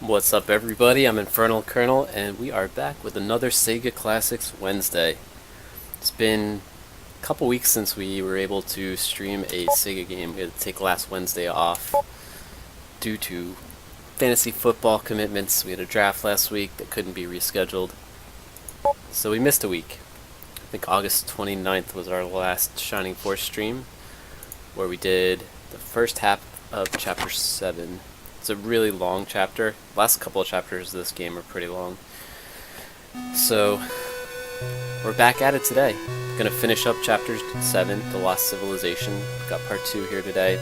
What's up, everybody? I'm InfernalColonel, and we are back with another Sega Classics Wednesday. It's been a couple weeks since we were able to stream a Sega game. We had to take last Wednesday off due to fantasy football commitments. We had a draft last week that couldn't be rescheduled, so we missed a week. I think August 29th was our last Shining Force stream, where we did the first half of Chapter 7. It's a really long chapter. The last couple of chapters of this game are pretty long. So, we're back at it today. Gonna finish up Chapter 7, The Lost Civilization. Got Part 2 here today.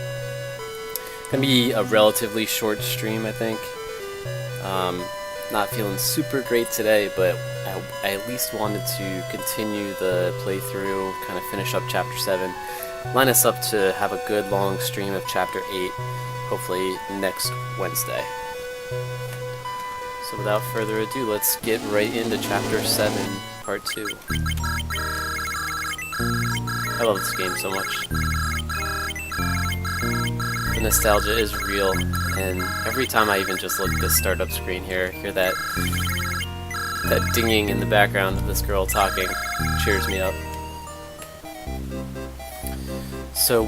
Gonna be a relatively short stream, I think. Not feeling super great today, but I at least wanted to continue the playthrough, kind of finish up Chapter 7. Line us up to have a good long stream of Chapter 8. Hopefully next Wednesday. So without further ado, let's get right into Chapter 7, Part 2. I love this game so much. The nostalgia is real, and every time I even just look at this startup screen here, hear that dinging in the background of this girl talking, cheers me up. So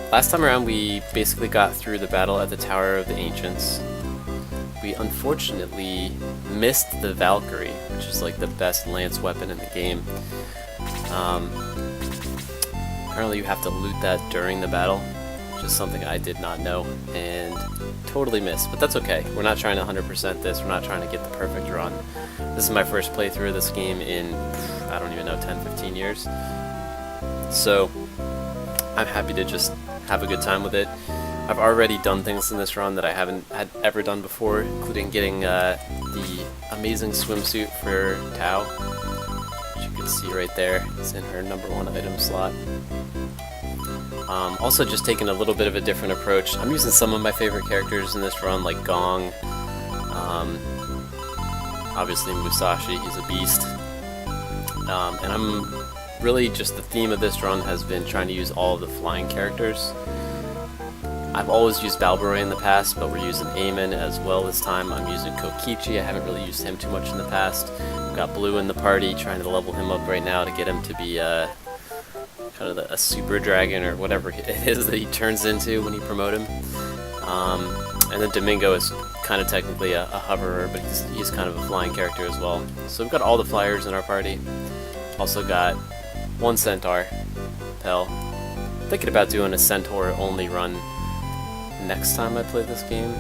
last time around, we basically got through the battle at the Tower of the Ancients. We unfortunately missed the Valkyrie, which is like the best lance weapon in the game. Apparently you have to loot that during the battle, which is something I did not know and totally missed, but that's okay. We're not trying to 100% this, we're not trying to get the perfect run. This is my first playthrough of this game in, I don't even know, 10-15 years. So, I'm happy to just have a good time with it. I've already done things in this run that I haven't ever done before, including getting the amazing swimsuit for Tao, which you can see right there. It's in her #1 item slot. Also just taking a little bit of a different approach. I'm using some of my favorite characters in this run, like Gong. Obviously Musashi, he's a beast. And I'm really just the theme of this run has been trying to use all of the flying characters. I've always used Balboroy in the past, but we're using Eamon as well this time. I'm using Kokichi. I haven't really used him too much in the past. We've got Blue in the party, trying to level him up right now to get him to be kind of a super dragon or whatever it is that he turns into when you promote him. And then Domingo is kind of technically a hoverer, but he's kind of a flying character as well. So we've got all the flyers in our party. Also got one Centaur, Pell. Thinking about doing a Centaur only run next time I play this game.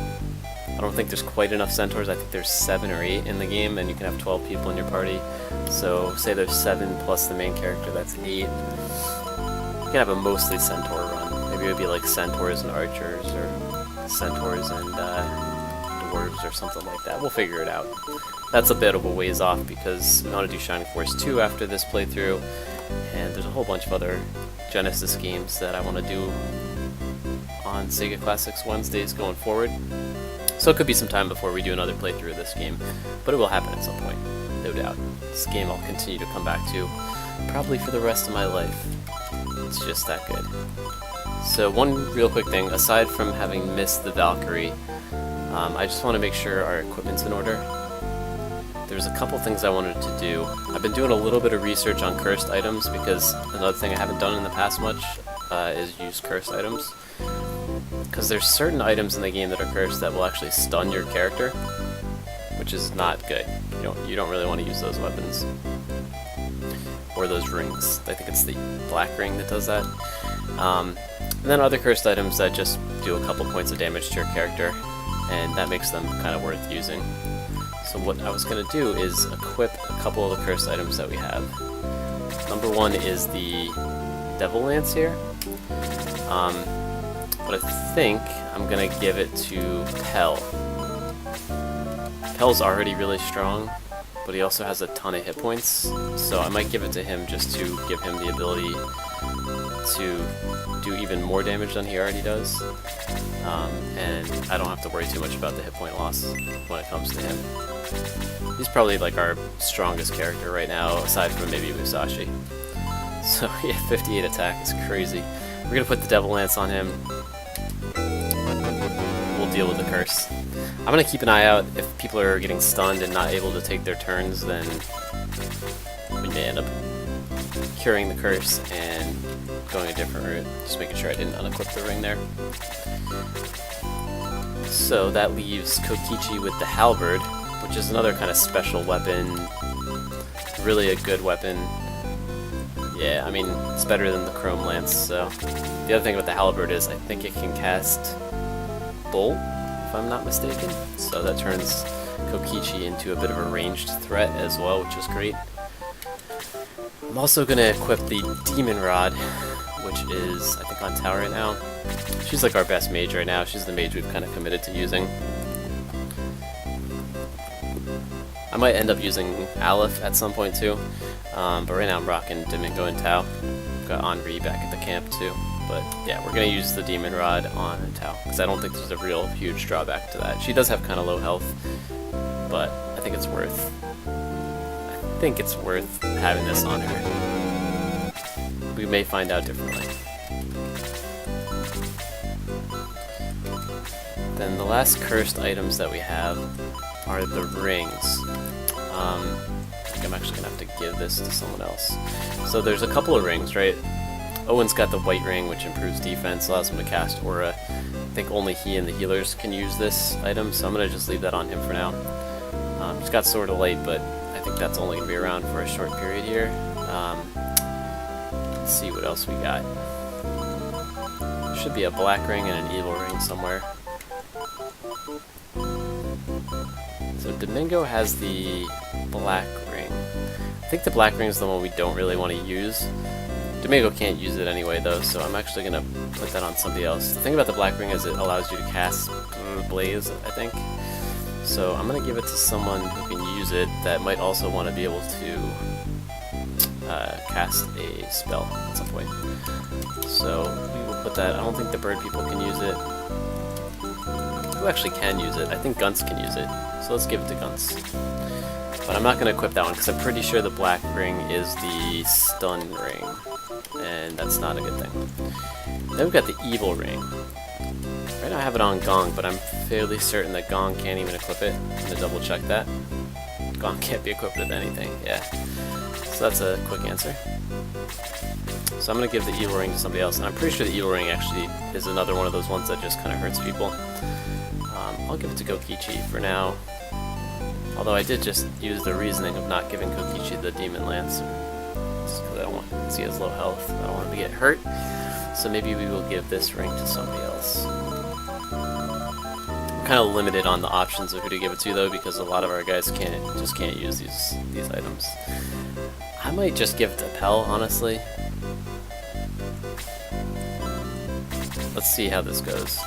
I don't think there's quite enough Centaurs. I think there's 7 or 8 in the game, and you can have 12 people in your party. So say there's 7 plus the main character, that's 8. You can have a mostly Centaur run. Maybe it would be like Centaurs and Archers, or Centaurs and Dwarves, or something like that. We'll figure it out. That's a bit of a ways off because we want to do Shining Force 2 after this playthrough, and there's a whole bunch of other Genesis games that I want to do on Sega Classics Wednesdays going forward. So it could be some time before we do another playthrough of this game, but it will happen at some point, no doubt. This game I'll continue to come back to, probably for the rest of my life. It's just that good. So one real quick thing, aside from having missed the Valkyrie, I just want to make sure our equipment's in order. There's a couple things I wanted to do. I've been doing a little bit of research on cursed items because another thing I haven't done in the past much, is use cursed items. Because there's certain items in the game that are cursed that will actually stun your character, which is not good. You don't really want to use those weapons. Or those rings. I think it's the black ring that does that. And then other cursed items that just do a couple points of damage to your character, and that makes them kind of worth using. So what I was going to do is equip a couple of the cursed items that we have. Number one is the Devil Lance here. But I think I'm going to give it to Pell. Pell's already really strong, but he also has a ton of hit points, so I might give it to him just to give him the ability to do even more damage than he already does. And I don't have to worry too much about the hit point loss when it comes to him. He's probably like our strongest character right now, aside from maybe Musashi. So yeah, 58 attack is crazy. We're gonna put the Devil Lance on him. We'll deal with the curse. I'm gonna keep an eye out. If people are getting stunned and not able to take their turns, then we may end up curing the curse and going a different route. Just making sure I didn't unequip the ring there. So that leaves Kokichi with the halberd, which is another kind of special weapon. Really a good weapon. Yeah, I mean, it's better than the Chrome Lance, so... The other thing about the halberd is I think it can cast Bolt, if I'm not mistaken. So that turns Kokichi into a bit of a ranged threat as well, which is great. I'm also going to equip the Demon Rod, which is, I think, on tower right now. She's like our best mage right now. She's the mage we've kind of committed to using. I might end up using Aleph at some point too, but right now I'm rocking Domingo and Tao. Got Henri back at the camp too. But yeah, we're going to use the Demon Rod on Tao, because I don't think there's a real huge drawback to that. She does have kind of low health, but I think it's worth having this on her. We may find out differently. Then the last cursed items that we have are the rings. I think I'm actually going to have to give this to someone else. So there's a couple of rings, right? Owen's got the white ring, which improves defense, allows him to cast Aura. I think only he and the healers can use this item, so I'm going to just leave that on him for now. He's got Sword of Light, but I think that's only going to be around for a short period here. Let's see what else we got. There should be a black ring and an evil ring somewhere. So Domingo has the black ring. I think the black ring is the one we don't really want to use. Domingo can't use it anyway though, so I'm actually going to put that on somebody else. The thing about the black ring is it allows you to cast Blaze, I think. So I'm going to give it to someone who can use it that might also want to be able to cast a spell at some point. So we will put that. I don't think the bird people can use it. Who actually can use it? I think Gunts can use it. So let's give it to Gunts. But I'm not going to equip that one because I'm pretty sure the black ring is the stun ring. And that's not a good thing. Then we've got the evil ring. Right now I have it on Gong, but I'm fairly certain that Gong can't even equip it. I'm going to double check that. Gong can't be equipped with anything, yeah. So that's a quick answer. So I'm going to give the evil ring to somebody else, and I'm pretty sure the evil ring actually is another one of those ones that just kind of hurts people. I'll give it to Kokichi for now. Although I did just use the reasoning of not giving Kokichi the Demon Lance. Just because I don't want to see his low health. I don't want him to get hurt. So maybe we will give this ring to somebody else. I'm kind of limited on the options of who to give it to though, because a lot of our guys can't use these items. I might just give it to Pell, honestly. Let's see how this goes.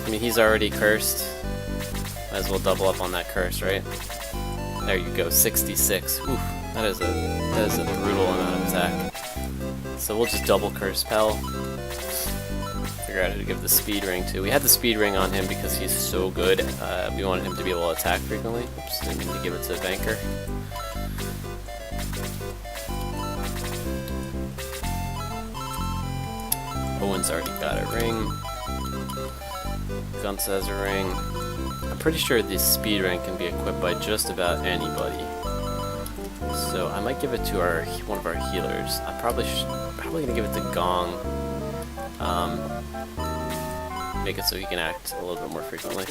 I mean, he's already cursed. Might as well double up on that curse, right? There you go, 66. Oof, that is a brutal amount of attack. So we'll just double curse Pell. Figure out who to give the speed ring to. We had the speed ring on him because he's so good. We wanted him to be able to attack frequently. Oops, didn't mean to give it to Banker. Owen's already got a ring. Gunts has a ring. I'm pretty sure the speed ring can be equipped by just about anybody. So I might give it to one of our healers. I'm probably gonna give it to Gong, make it so he can act a little bit more frequently.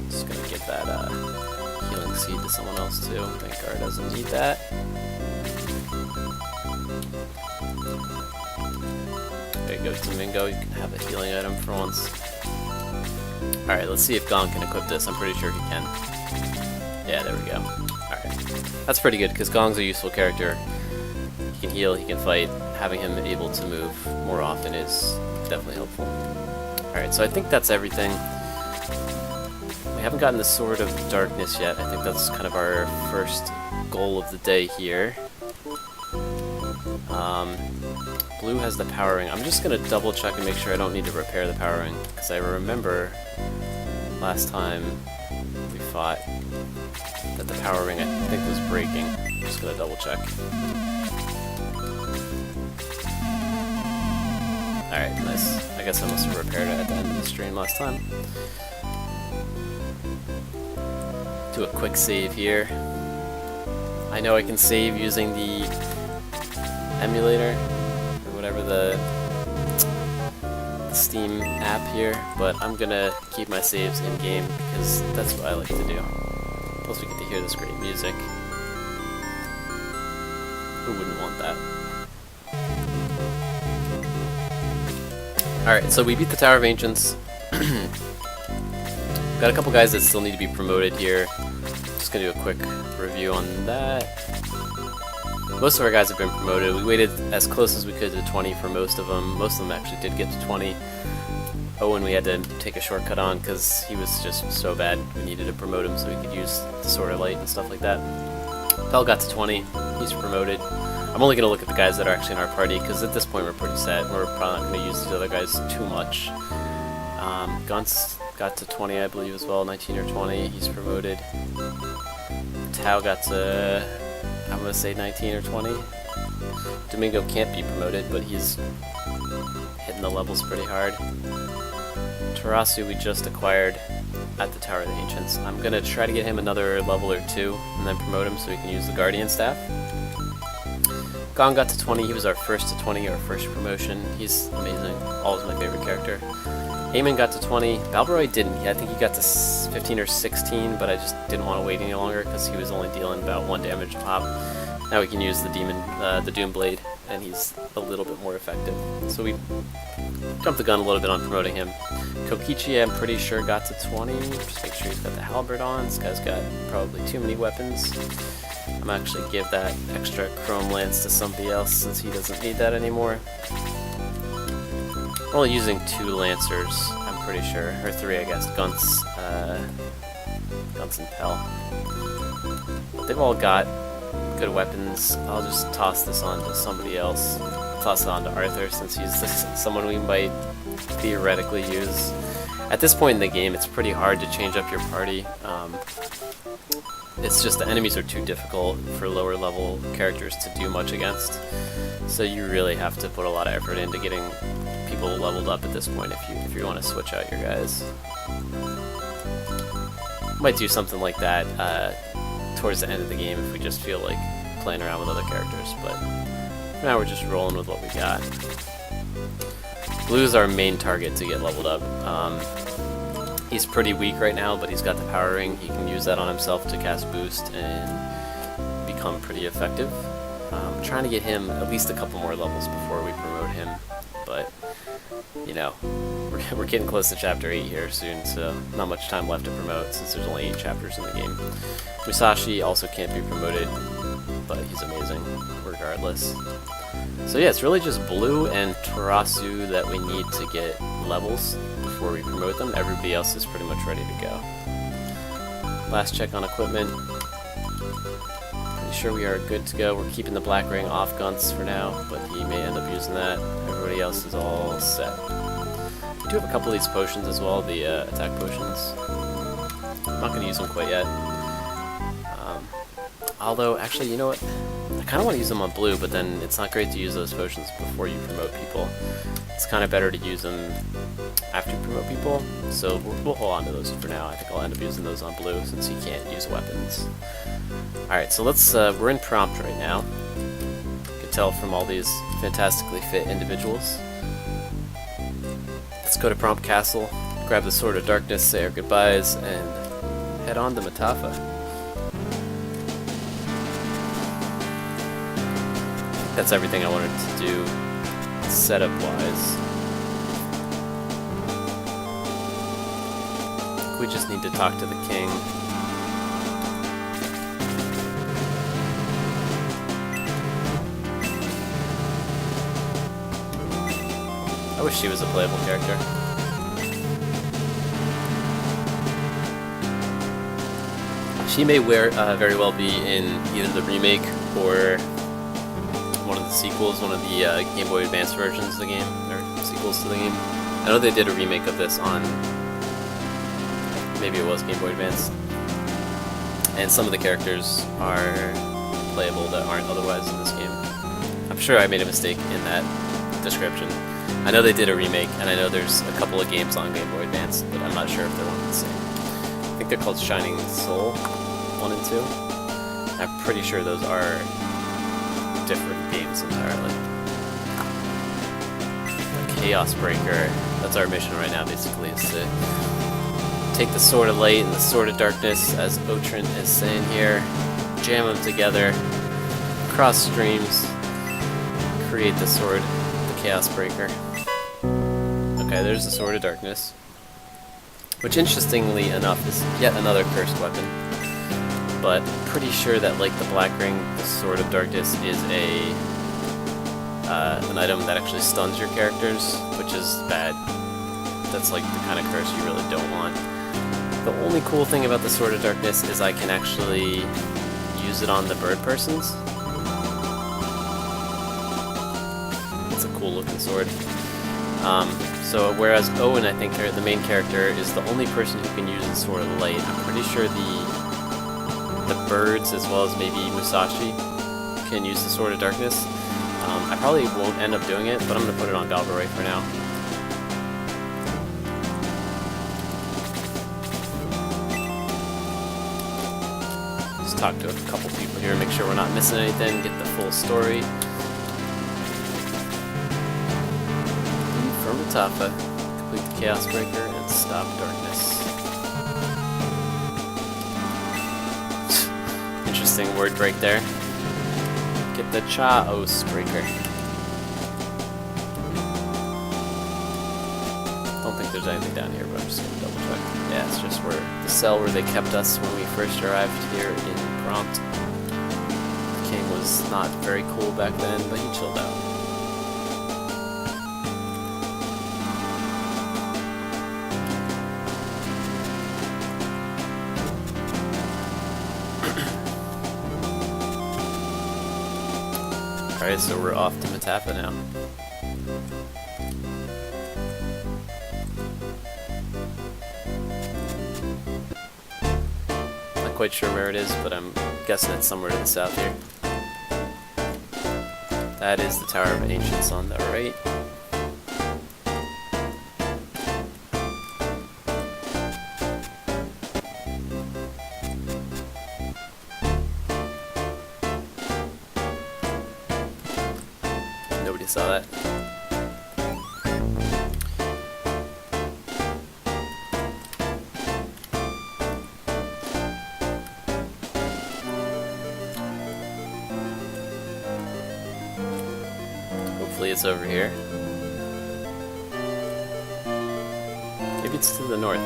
Just gonna give that healing seed to someone else too. Vanguard doesn't need that. There you go, Domingo. You can have a healing item for once. Alright, let's see if Gong can equip this. I'm pretty sure he can. Yeah, there we go. Alright. That's pretty good, because Gong's a useful character. He can heal, he can fight. Having him able to move more often is definitely helpful. Alright, so I think that's everything. We haven't gotten the Sword of Darkness yet. I think that's kind of our first goal of the day here. Blue has the power ring. I'm just going to double check and make sure I don't need to repair the power ring, because I remember last time we fought that the power ring I think was breaking. I'm just going to double check. Alright, nice. I guess I must have repaired it at the end of the stream last time. Do a quick save here. I know I can save using the emulator, or whatever the Steam app here, but I'm gonna keep my saves in-game because that's what I like to do. Plus we get to hear this great music. Who wouldn't want that? Alright, so we beat the Tower of Ancients. Got a couple guys that still need to be promoted here. Just gonna do a quick review on that. Most of our guys have been promoted. We waited as close as we could to 20 for most of them. Most of them actually did get to 20. Owen we had to take a shortcut on because he was just so bad. We needed to promote him so we could use the Sword of Light and stuff like that. Pell got to 20. He's promoted. I'm only going to look at the guys that are actually in our party because at this point we're pretty set. We're probably not going to use these other guys too much. Guntz got to 20 I believe as well. 19 or 20. He's promoted. Tao got to... I'm going to say 19 or 20. Domingo can't be promoted, but he's hitting the levels pretty hard. Tarasu we just acquired at the Tower of the Ancients. I'm going to try to get him another level or 2 and then promote him so he can use the Guardian Staff. Gong got to 20. He was our first to 20, our first promotion. He's amazing. Always my favorite character. Eamon got to 20. Balboroy didn't. I think he got to 15 or 16, but I just didn't want to wait any longer because he was only dealing about 1 damage a pop. Now we can use the the Doom Blade, and he's a little bit more effective. So we jumped the gun a little bit on promoting him. Kokichi, I'm pretty sure, got to 20. Just make sure he's got the halberd on. This guy's got probably too many weapons. I'm actually give that extra Chrome Lance to somebody else since he doesn't need that anymore. We're only using 2 Lancers, I'm pretty sure, or 3 I guess, Guntz and Pell. But they've all got good weapons. I'll just toss this on to somebody else. Toss it on to Arthur since he's someone we might theoretically use. At this point in the game, it's pretty hard to change up your party. It's just the enemies are too difficult for lower level characters to do much against. So you really have to put a lot of effort into getting people leveled up at this point if you want to switch out your guys. Might do something like that towards the end of the game if we just feel like playing around with other characters, but for now we're just rolling with what we got. Blue's our main target to get leveled up. He's pretty weak right now, but he's got the power ring. He can use that on himself to cast boost and become pretty effective. I'm trying to get him at least a couple more levels before we promote him, but you know, we're getting close to chapter 8 here soon, so not much time left to promote since there's only 8 chapters in the game. Musashi also can't be promoted, but he's amazing regardless. So yeah, it's really just Blue and Tarasu that we need to get levels before we promote them. Everybody else is pretty much ready to go. Last check on equipment. Pretty sure we are good to go. We're keeping the black ring off Guntz for now, but he may end up using that. Everybody else is all set. We do have a couple of these potions as well, the attack potions. I'm not going to use them quite yet. Although, actually, you know what? I kind of want to use them on Blue, but then it's not great to use those potions before you promote people. It's kind of better to use them after you promote people, so we'll hold on to those for now. I think I'll end up using those on Blue since he can't use weapons. Alright, so let's, we're in prompt right now. detail from all these fantastically fit individuals. Let's go to Prompt Castle, grab the Sword of Darkness, say our goodbyes, and head on to Metapha. That's everything I wanted to do setup-wise. We just need to talk to the king. I wish she was a playable character. She may very well be in either the remake or one of the sequels, one of the Game Boy Advance versions of the game, or sequels to the game. I know they did a remake of this on, maybe it was Game Boy Advance, and some of the characters are playable that aren't otherwise in this game. I'm sure I made a mistake in that description. I know they did a remake, and I know there's a couple of games on Game Boy Advance, but I'm not sure if they're one and the same. I think they're called Shining Soul 1 and 2. I'm pretty sure those are different games entirely. Chaos Breaker. That's our mission right now, basically, is to take the Sword of Light and the Sword of Darkness, as Otrin is saying here, jam them together, cross streams, create the sword, the Chaos Breaker. Okay, there's the Sword of Darkness, which interestingly enough is yet another cursed weapon, but pretty sure that, like the Black Ring, the Sword of Darkness is an item that actually stuns your characters, which is bad. That's like the kind of curse you really don't want. The only cool thing about the Sword of Darkness is I can actually use it on the bird persons. It's a cool looking sword. So whereas Owen, I think the main character, is the only person who can use the Sword of Light, I'm pretty sure the birds, as well as maybe Musashi, can use the Sword of Darkness. I probably won't end up doing it, but I'm going to put it on Galbraith for now. Just talk to a couple people here, make sure we're not missing anything, get the full story. From Metapha, complete the Chaos Breaker and stop darkness. Interesting word break there. Get the Chaos Breaker. Don't think there's anything down here, but I'm just gonna double check. Yeah, it's just where the cell where they kept us when we first arrived here in Prompt. The king was not very cool back then, but he chilled out. Alright, so we're off to Metapha now. Not quite sure where it is, but I'm guessing it's somewhere to the south here. That is the Tower of Ancients on the right. Nobody saw that. Hopefully it's over here. Maybe it's to the north.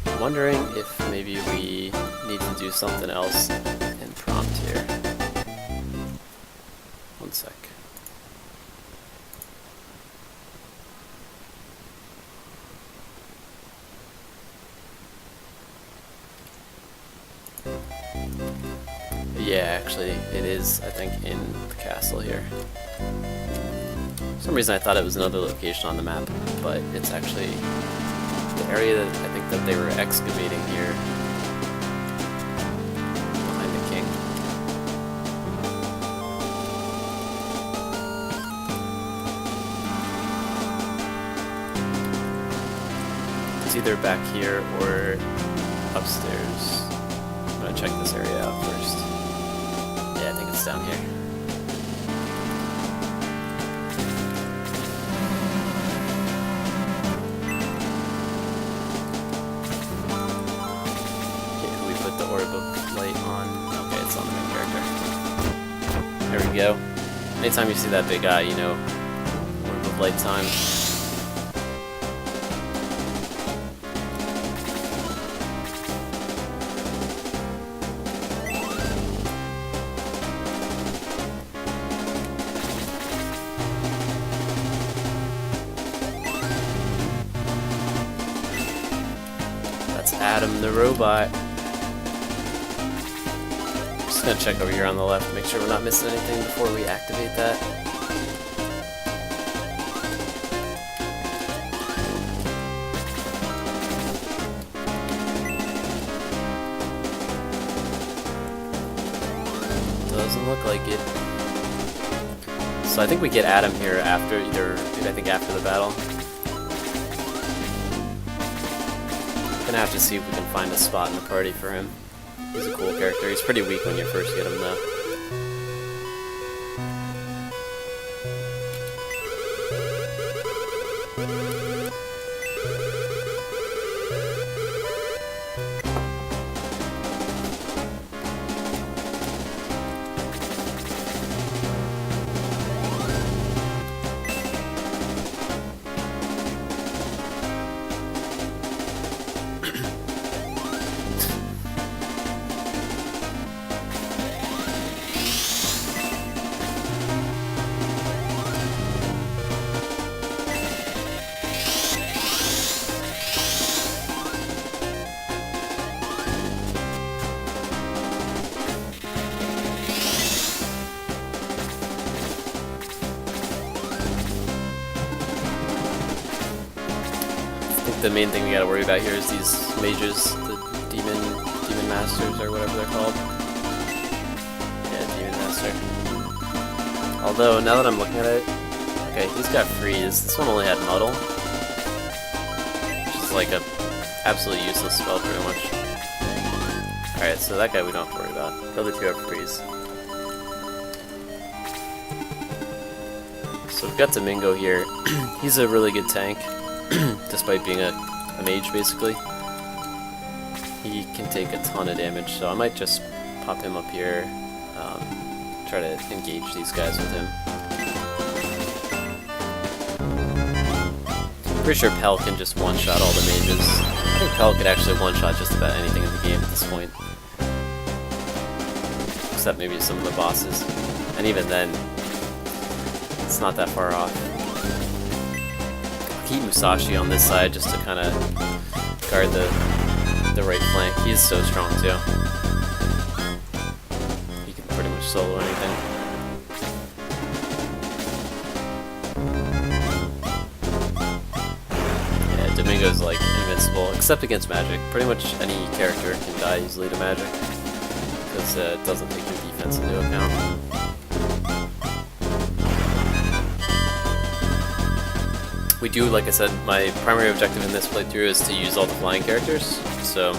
I'm wondering if maybe we need to do something else in Prompt here. One sec. Yeah, actually, it is, I think, in the castle here. For some reason I thought it was another location on the map, but it's actually the area that I think that they were excavating here behind the king. It's either back here or upstairs. I'm gonna check this area out first. Yeah, I think it's down here. Okay, we put the orb of light on. Okay, it's on the main character. There we go. Anytime you see that big eye, you know, orb of light time. Adam the robot. Just gonna check over here on the left, make sure we're not missing anything before we activate that. Doesn't look like it. So I think we get Adam here after after the battle. Gonna have to see if we can find a spot in the party for him. He's a cool character. He's pretty weak when you first get him though. The main thing we gotta worry about here is these mages, the demon masters or whatever they're called. Yeah, demon master. Although now that I'm looking at it, okay, he's got freeze. This one only had muddle, which is like a absolutely useless spell pretty much. Alright, so that guy we don't have to worry about. The other two have freeze. So we've got Domingo here. He's a really good tank. Despite being a mage, basically. He can take a ton of damage, so I might just pop him up here, try to engage these guys with him. Pretty sure Pell can just one-shot all the mages. I think Pell could actually one-shot just about anything in the game at this point. Except maybe some of the bosses. And even then, it's not that far off. Keep Musashi on this side just to kind of guard the right flank. He is so strong too. He can pretty much solo anything. Yeah, Domingo's like invincible, except against magic. Pretty much any character can die easily to magic, because it doesn't take your defense into account. We do, like I said, my primary objective in this playthrough is to use all the flying characters, so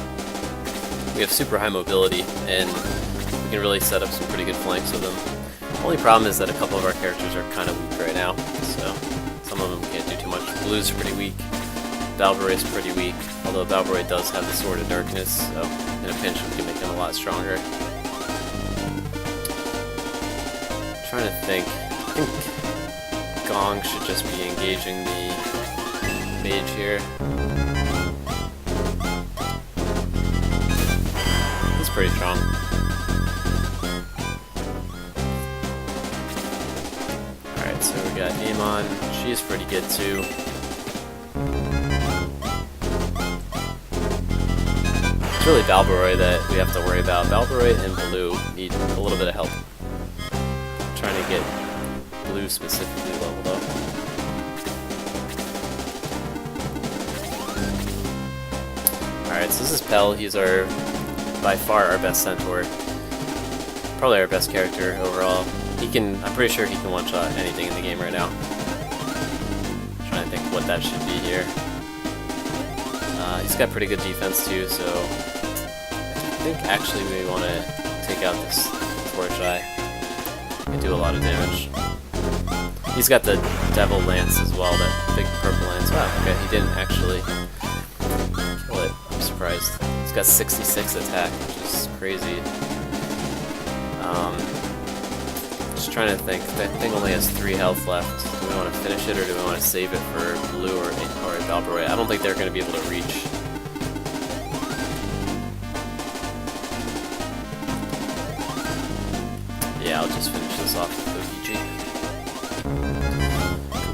we have super high mobility, and we can really set up some pretty good flanks with them. The only problem is that a couple of our characters are kind of weak right now, so some of them can't do too much. Blue's pretty weak, Balboroy's pretty weak, although Balboroy does have the Sword of Darkness, so in a pinch we can make him a lot stronger. I'm trying to think. I think Gong should just be engaging the mage here. He's pretty strong. Alright, so we got Amon. She's pretty good too. It's really Balboroy that we have to worry about. Balboroy and Blue need a little bit of help. I'm trying to get Blue specifically leveled up. Alright, so this is Pell. He's by far our best centaur. Probably our best character overall. I'm pretty sure he can one-shot anything in the game right now. I'm trying to think what that should be here. He's got pretty good defense too, so I think actually we want to take out this Torch Eye and do a lot of damage. He's got the Devil Lance as well, that big purple lance. Wow, okay, he didn't actually kill it. I'm surprised. He's got 66 attack, which is crazy. Just trying to think. That thing only has 3 health left. Do we want to finish it, or do we want to save it for blue or Valkyrie? I don't think they're going to be able to reach. Yeah, I'll just finish this off with Kokichi.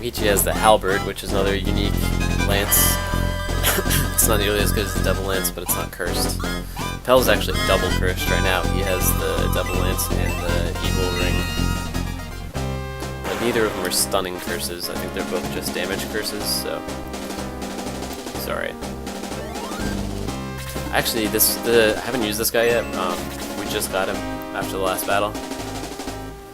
Kokichi has the Halberd, which is another unique lance. It's not nearly as good as the Devil Lance, but it's not cursed. Pel's actually double cursed right now. He has the Devil Lance and the Evil Ring. But neither of them are stunning curses. I think they're both just damage curses, so he's alright. Actually, I haven't used this guy yet. We just got him after the last battle.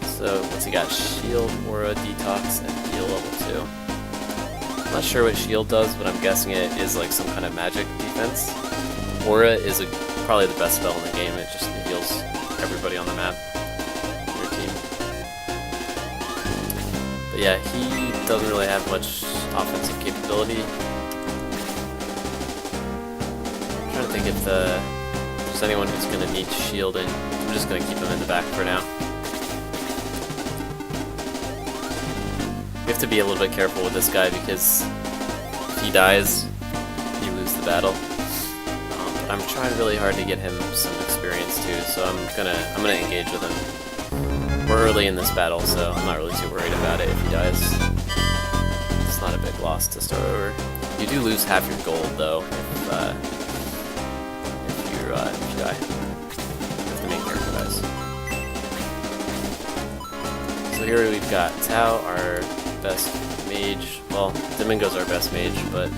So, what's he got? Shield, Aura, Detox, and Heal level 2. I'm not sure what Shield does, but I'm guessing it is like some kind of magic defense. Aura is probably the best spell in the game. It just heals everybody on the map, your team. But yeah, he doesn't really have much offensive capability. I'm trying to think if there's anyone who's going to need shielding. I'm just going to keep him in the back for now. You have to be a little bit careful with this guy because if he dies, you lose the battle. But I'm trying really hard to get him some experience too, so I'm gonna engage with him. We're early in this battle, so I'm not really too worried about it if he dies. It's not a big loss to start over. You do lose half your gold though if you die. If the main character dies. So here we've got Tao, our best mage. Well, Domingo's our best mage, but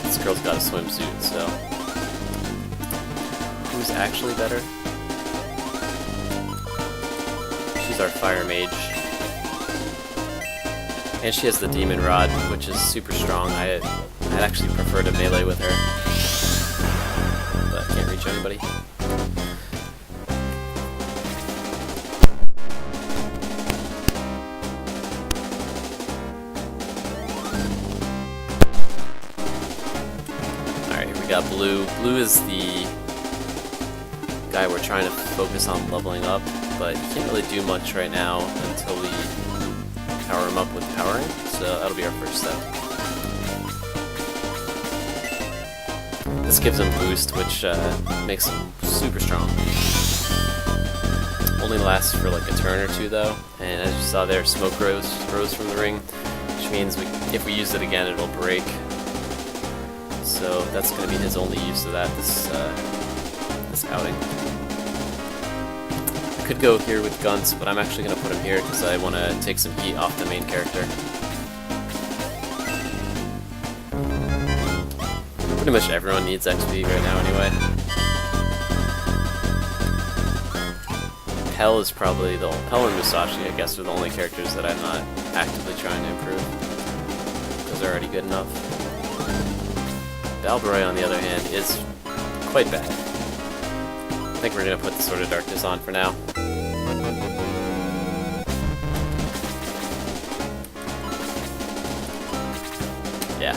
this girl's got a swimsuit, so who's actually better? She's our fire mage. And she has the demon rod, which is super strong. I'd actually prefer to melee with her, but I can't reach anybody. Got Blue. Blue is the guy we're trying to focus on leveling up, but he can't really do much right now until we power him up with powering, so that'll be our first step. This gives him boost, which makes him super strong. Only lasts for like a turn or two though, and as you saw there, smoke rose from the ring, which means if we use it again it'll break. So that's going to be his only use of that this outing. I could go here with guns, but I'm actually going to put him here because I want to take some heat off the main character. Pretty much everyone needs XP right now anyway. Hell is probably Hell and Musashi, I guess, are the only characters that I'm not actively trying to improve because they're already good enough. Valkyrie, on the other hand, is quite bad. I think we're going to put the Sword of Darkness on for now. Yeah.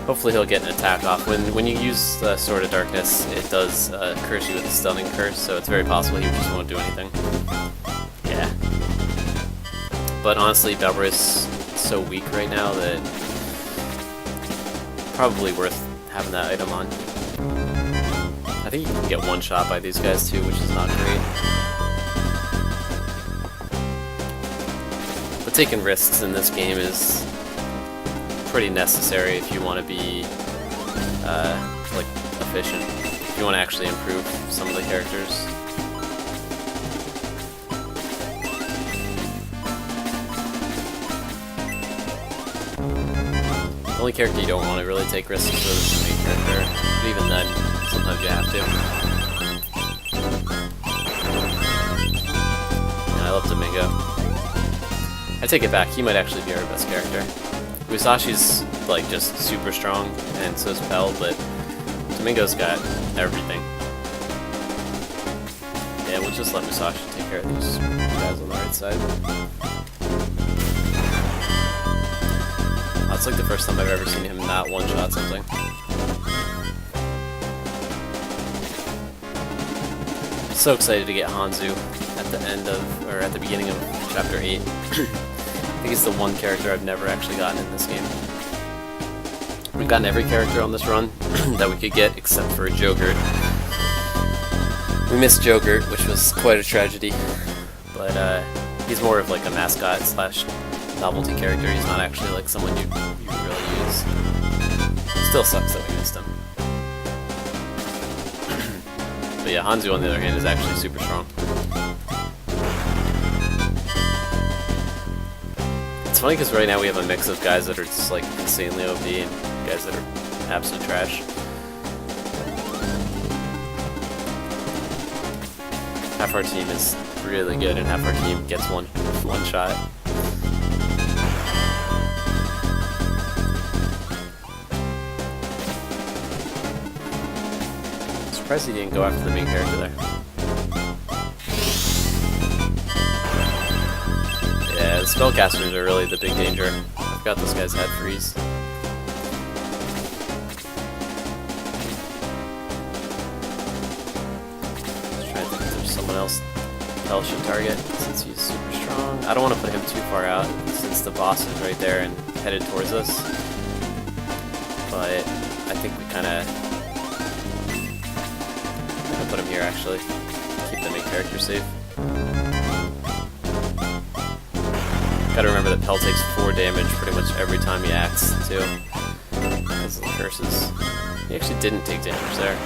Hopefully he'll get an attack off. When you use the Sword of Darkness, it does curse you with a stunning curse, so it's very possible he just won't do anything. Yeah. But honestly, Valkyrie is so weak right now that probably worth having that item on. I think you can get one shot by these guys too, which is not great. But taking risks in this game is pretty necessary if you want to be like efficient. If you want to actually improve some of the characters. The only character you don't want to really take risks with is the main character, but even then, sometimes you have to. Yeah, I love Domingo. I take it back, he might actually be our best character. Musashi's like just super strong, and so's Pell, but Domingo's got everything. Yeah, we'll just let Musashi take care of these guys on the right side. That's like the first time I've ever seen him not one-shot something. So excited to get Hanzo at the end of, or at the beginning of Chapter 8. I think he's the one character I've never actually gotten in this game. We've gotten every character on this run that we could get except for Jogurt. We missed Jogurt, which was quite a tragedy, but he's more of like a mascot slash novelty character. He's not actually like someone you really use. Still sucks that we missed him. But yeah, Hanzo on the other hand is actually super strong. It's funny because right now we have a mix of guys that are just like insanely OP and guys that are absolute trash. Half our team is really good and half our team gets one shot. I'm surprised he didn't go after the main character there. Yeah, the spellcasters are really the big danger. I've got this guy's head freeze. Just trying to think if there's someone else Pell should target since he's super strong. I don't want to put him too far out since the boss is right there and headed towards us. But I think we kind of put him here actually. Keep the main character safe. Gotta remember that Pell takes 4 damage pretty much every time he acts too, because of the curses. He actually didn't take damage there.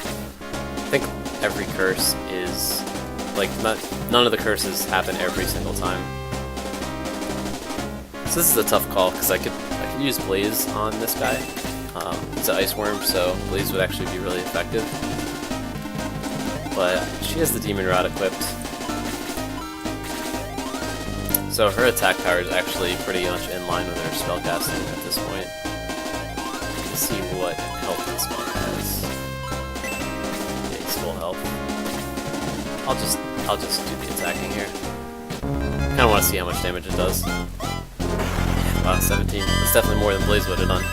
I think every curse is like none of the curses happen every single time. So this is a tough call because I could use Blaze on this guy. It's an Ice Worm, so Blaze would actually be really effective. But she has the Demon Rod equipped. So her attack power is actually pretty much in line with her spellcasting at this point. Let's see what health this one has. Yeah, he's full health. I'll just do the attacking here. Kinda wanna see how much damage it does. Wow, 17. That's definitely more than Blaze would have done.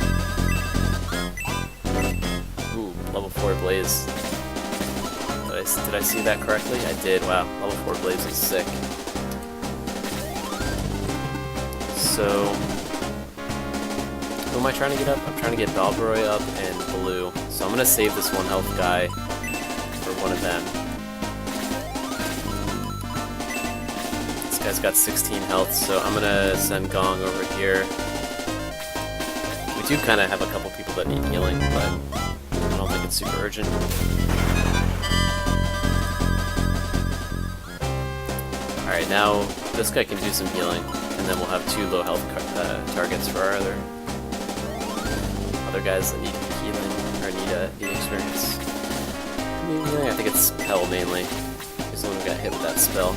Ooh, level 4 Blaze. Did I see that correctly? I did. Wow, level 4 Blaze is sick. So, who am I trying to get up? I'm trying to get Balbaroy up and Blue. So I'm going to save this 1 health guy for one of them. This guy's got 16 health, so I'm going to send Gong over here. We do kind of have a couple people that need healing, but I don't think it's super urgent. Alright, now this guy can do some healing. And then we'll have 2 low health targets for our other guys that need healing or need experience. I think it's Pell mainly. He's the one who got hit with that spell.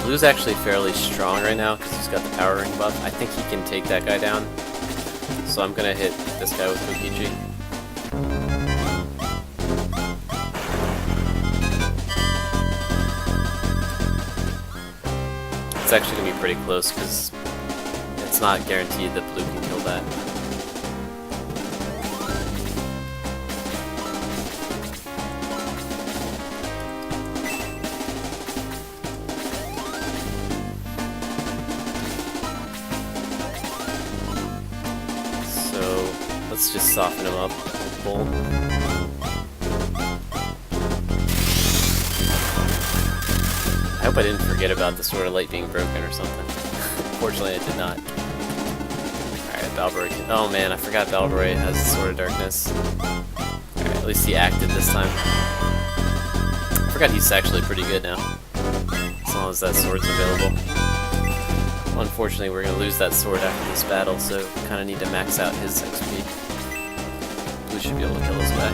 Blue's actually fairly strong right now because he's got the power ring buff. I think he can take that guy down. So I'm gonna hit this guy with Kokichi. It's actually gonna be pretty close because it's not guaranteed that Blue can kill that. Let's just soften him up with Bolt. I hope I didn't forget about the Sword of Light being broken or something. Fortunately, I did not. Alright, Balbaroy. Oh man, I forgot Balbaroy has the Sword of Darkness. Alright, least he acted this time. I forgot he's actually pretty good now, as long as that sword's available. Unfortunately, we're gonna lose that sword after this battle, so we kind of need to max out his XP. We should be able to kill this guy.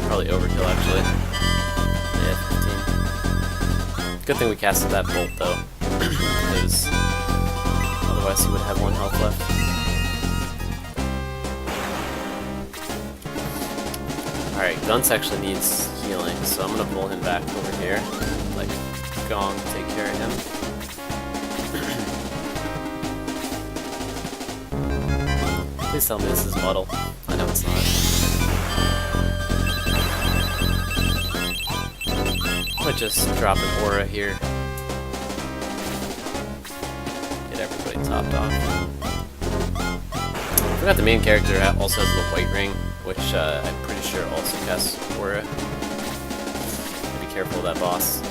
Probably overkill, actually. Yeah, 15. Good thing we casted that bolt, though, because otherwise he would have 1 health left. Alright, Guns actually needs healing, so I'm gonna pull him back over here. Like, Gong, take care of him. Please tell me this is Muddle. I know it's not. I might just drop an aura here. Get everybody topped off. I forgot the main character also has the white ring, which I'm pretty sure also casts aura. Be careful of that boss.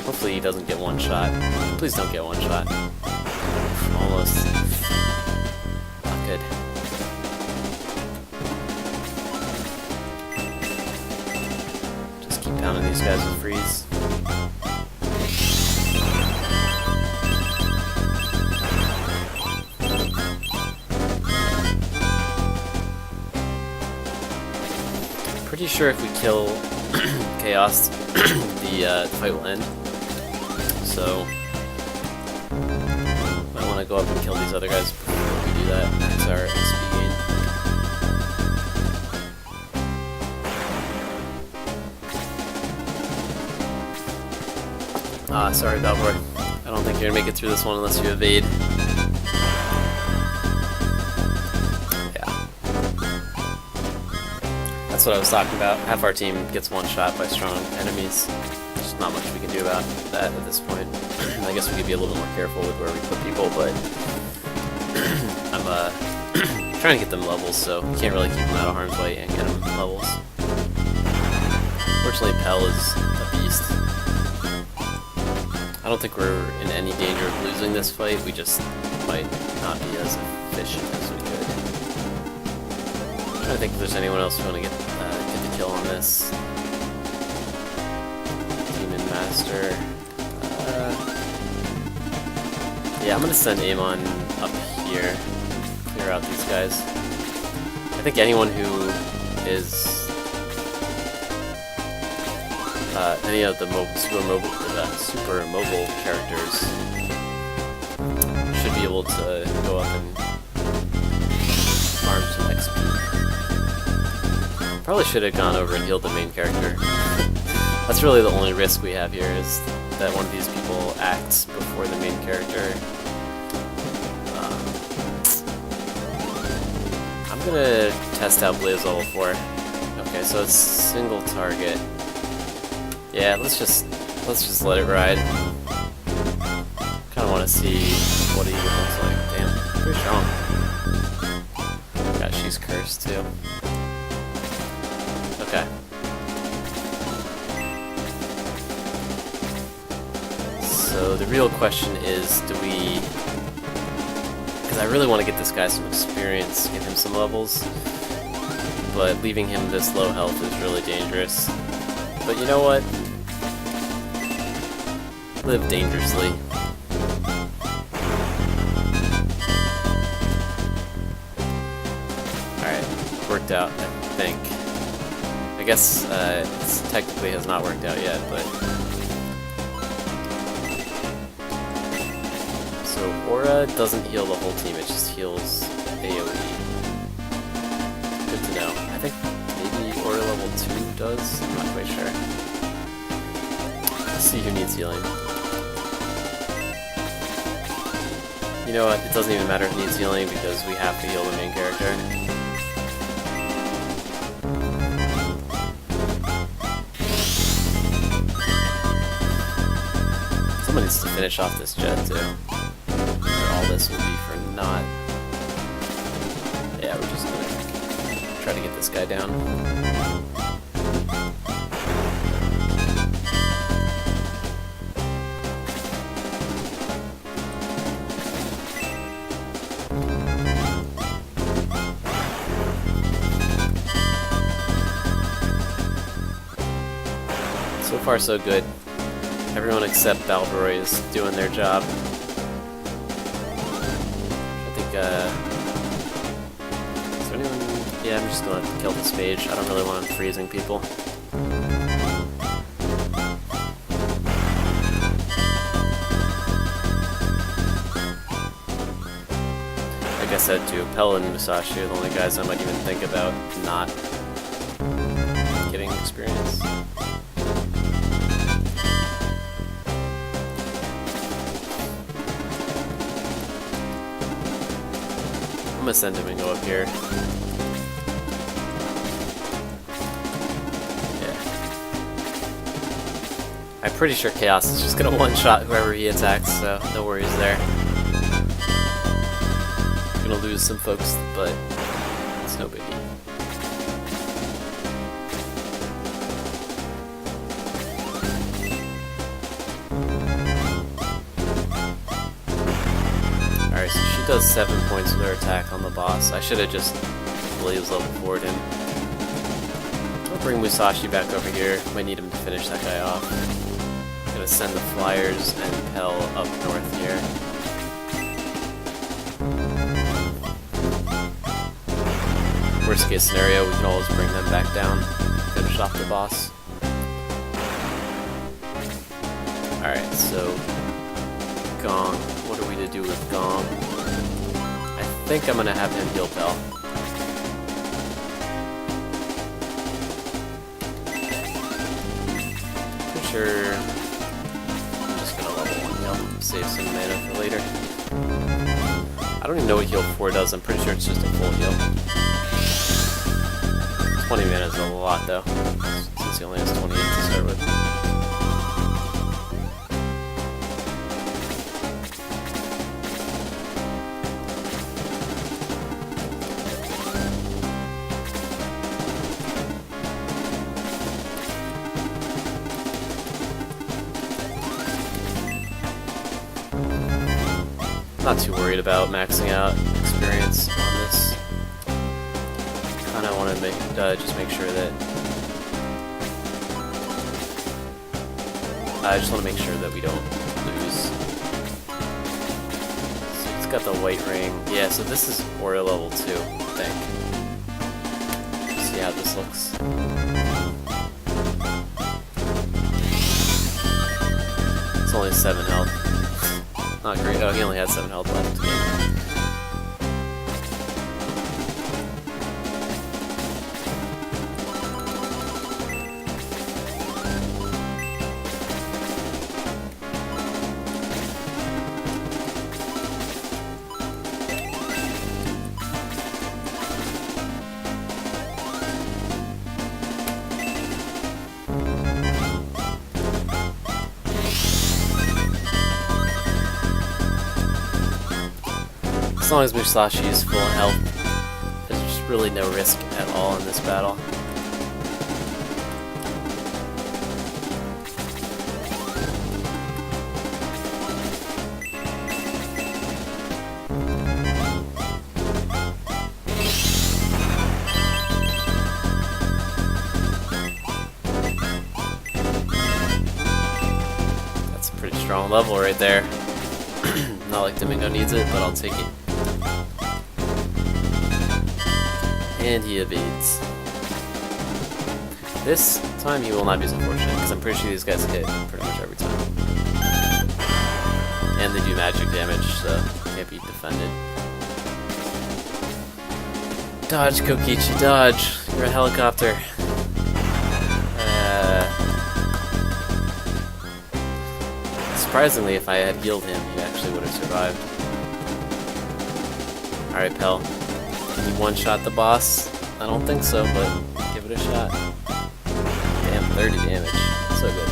Hopefully he doesn't get 1 shot. Please don't get 1 shot. Almost. Not good. Just keep pounding these guys with freeze. Pretty sure if we kill Chaos, the fight will end. So, might want to go up and kill these other guys before we do that. That's our XP gain. Ah, sorry, Balboy. I don't think you're gonna make it through this one unless you evade. That's what I was talking about. Half our team gets 1 shot by strong enemies. There's not much we can do about that at this point. I guess we could be a little bit more careful with where we put people, but I'm trying to get them levels, so you can't really keep them out of harm's way and get them levels. Fortunately, Pell is a beast. I don't think we're in any danger of losing this fight. We just might not be as efficient as we could. I'm trying to think if there's anyone else who want to get the kill on this. Demon Master. Yeah, I'm gonna send Amon up here, clear out these guys. I think anyone who is any of the super mobile characters should be able to go up and farm some XP. Probably should have gone over and healed the main character. That's really the only risk we have here, is that one of these people acts before the main character. I'm gonna test out Blaze level 4. Okay, so it's single target. Yeah, let's just let it ride. Kinda wanna see what he looks like. Damn, pretty strong. God, she's cursed too. Okay. So the real question is, do we... Because I really want to get this guy some experience, get him some levels, but leaving him this low health is really dangerous. But you know what? Live dangerously. Alright, worked out, I think. I guess it technically has not worked out yet, but... So Aura doesn't heal the whole team, it just heals AoE. Good to know. I think maybe Aura level 2 does? I'm not quite sure. Let's see who needs healing. You know what, it doesn't even matter if it needs healing because we have to heal the main character. Someone needs to finish off this jet too. Or all this will be for naught. Yeah, we're just gonna try to get this guy down. So far, so good. Everyone except Balboroy is doing their job. I think, is there anyone? Yeah, I'm just gonna kill this mage. I don't really want him freezing people. Like I said too, Pell and Musashi are the only guys I might even think about not getting experience. I'm gonna send him and go up here. Yeah. I'm pretty sure Chaos is just gonna one-shot whoever he attacks, so no worries there. Gonna lose some folks, but it's no biggie. Alright, so she does 7 points with her attack on the boss. I should have just Blaze level forward him. I'll bring Musashi back over here. Might need him to finish that guy off. Gonna send the Flyers and Pell up north here. Worst case scenario, we can always bring them back down, finish off the boss. Alright, so Gong. What are we to do with Gong? I think I'm gonna have him heal Pell. Pretty sure I'm just gonna level 1 heal, save some mana for later. I don't even know what heal 4 does, I'm pretty sure it's just a full heal. 20 mana is a lot though, since he only has 28 to start with. Not too worried about maxing out experience on this. Kinda want to just make sure that I just want to make sure that we don't lose. So it's got the white ring. Yeah, so this is Aura level 2, I think. See how this looks. It's only 7 health. Not great. Oh, he only had 7 health left. As long as Musashi is full health, there's just really no risk at all in this battle. That's a pretty strong level right there. Not like Domingo needs it, but I'll take it. And he evades. This time he will not be so fortunate, because I'm pretty sure these guys hit pretty much every time. And they do magic damage, so can't be defended. Dodge, Kokichi, dodge! You're a helicopter. Surprisingly, if I had healed him, he actually would have survived. Alright, Pell. Can you one-shot the boss? I don't think so, but give it a shot. Damn, 30 damage. So good.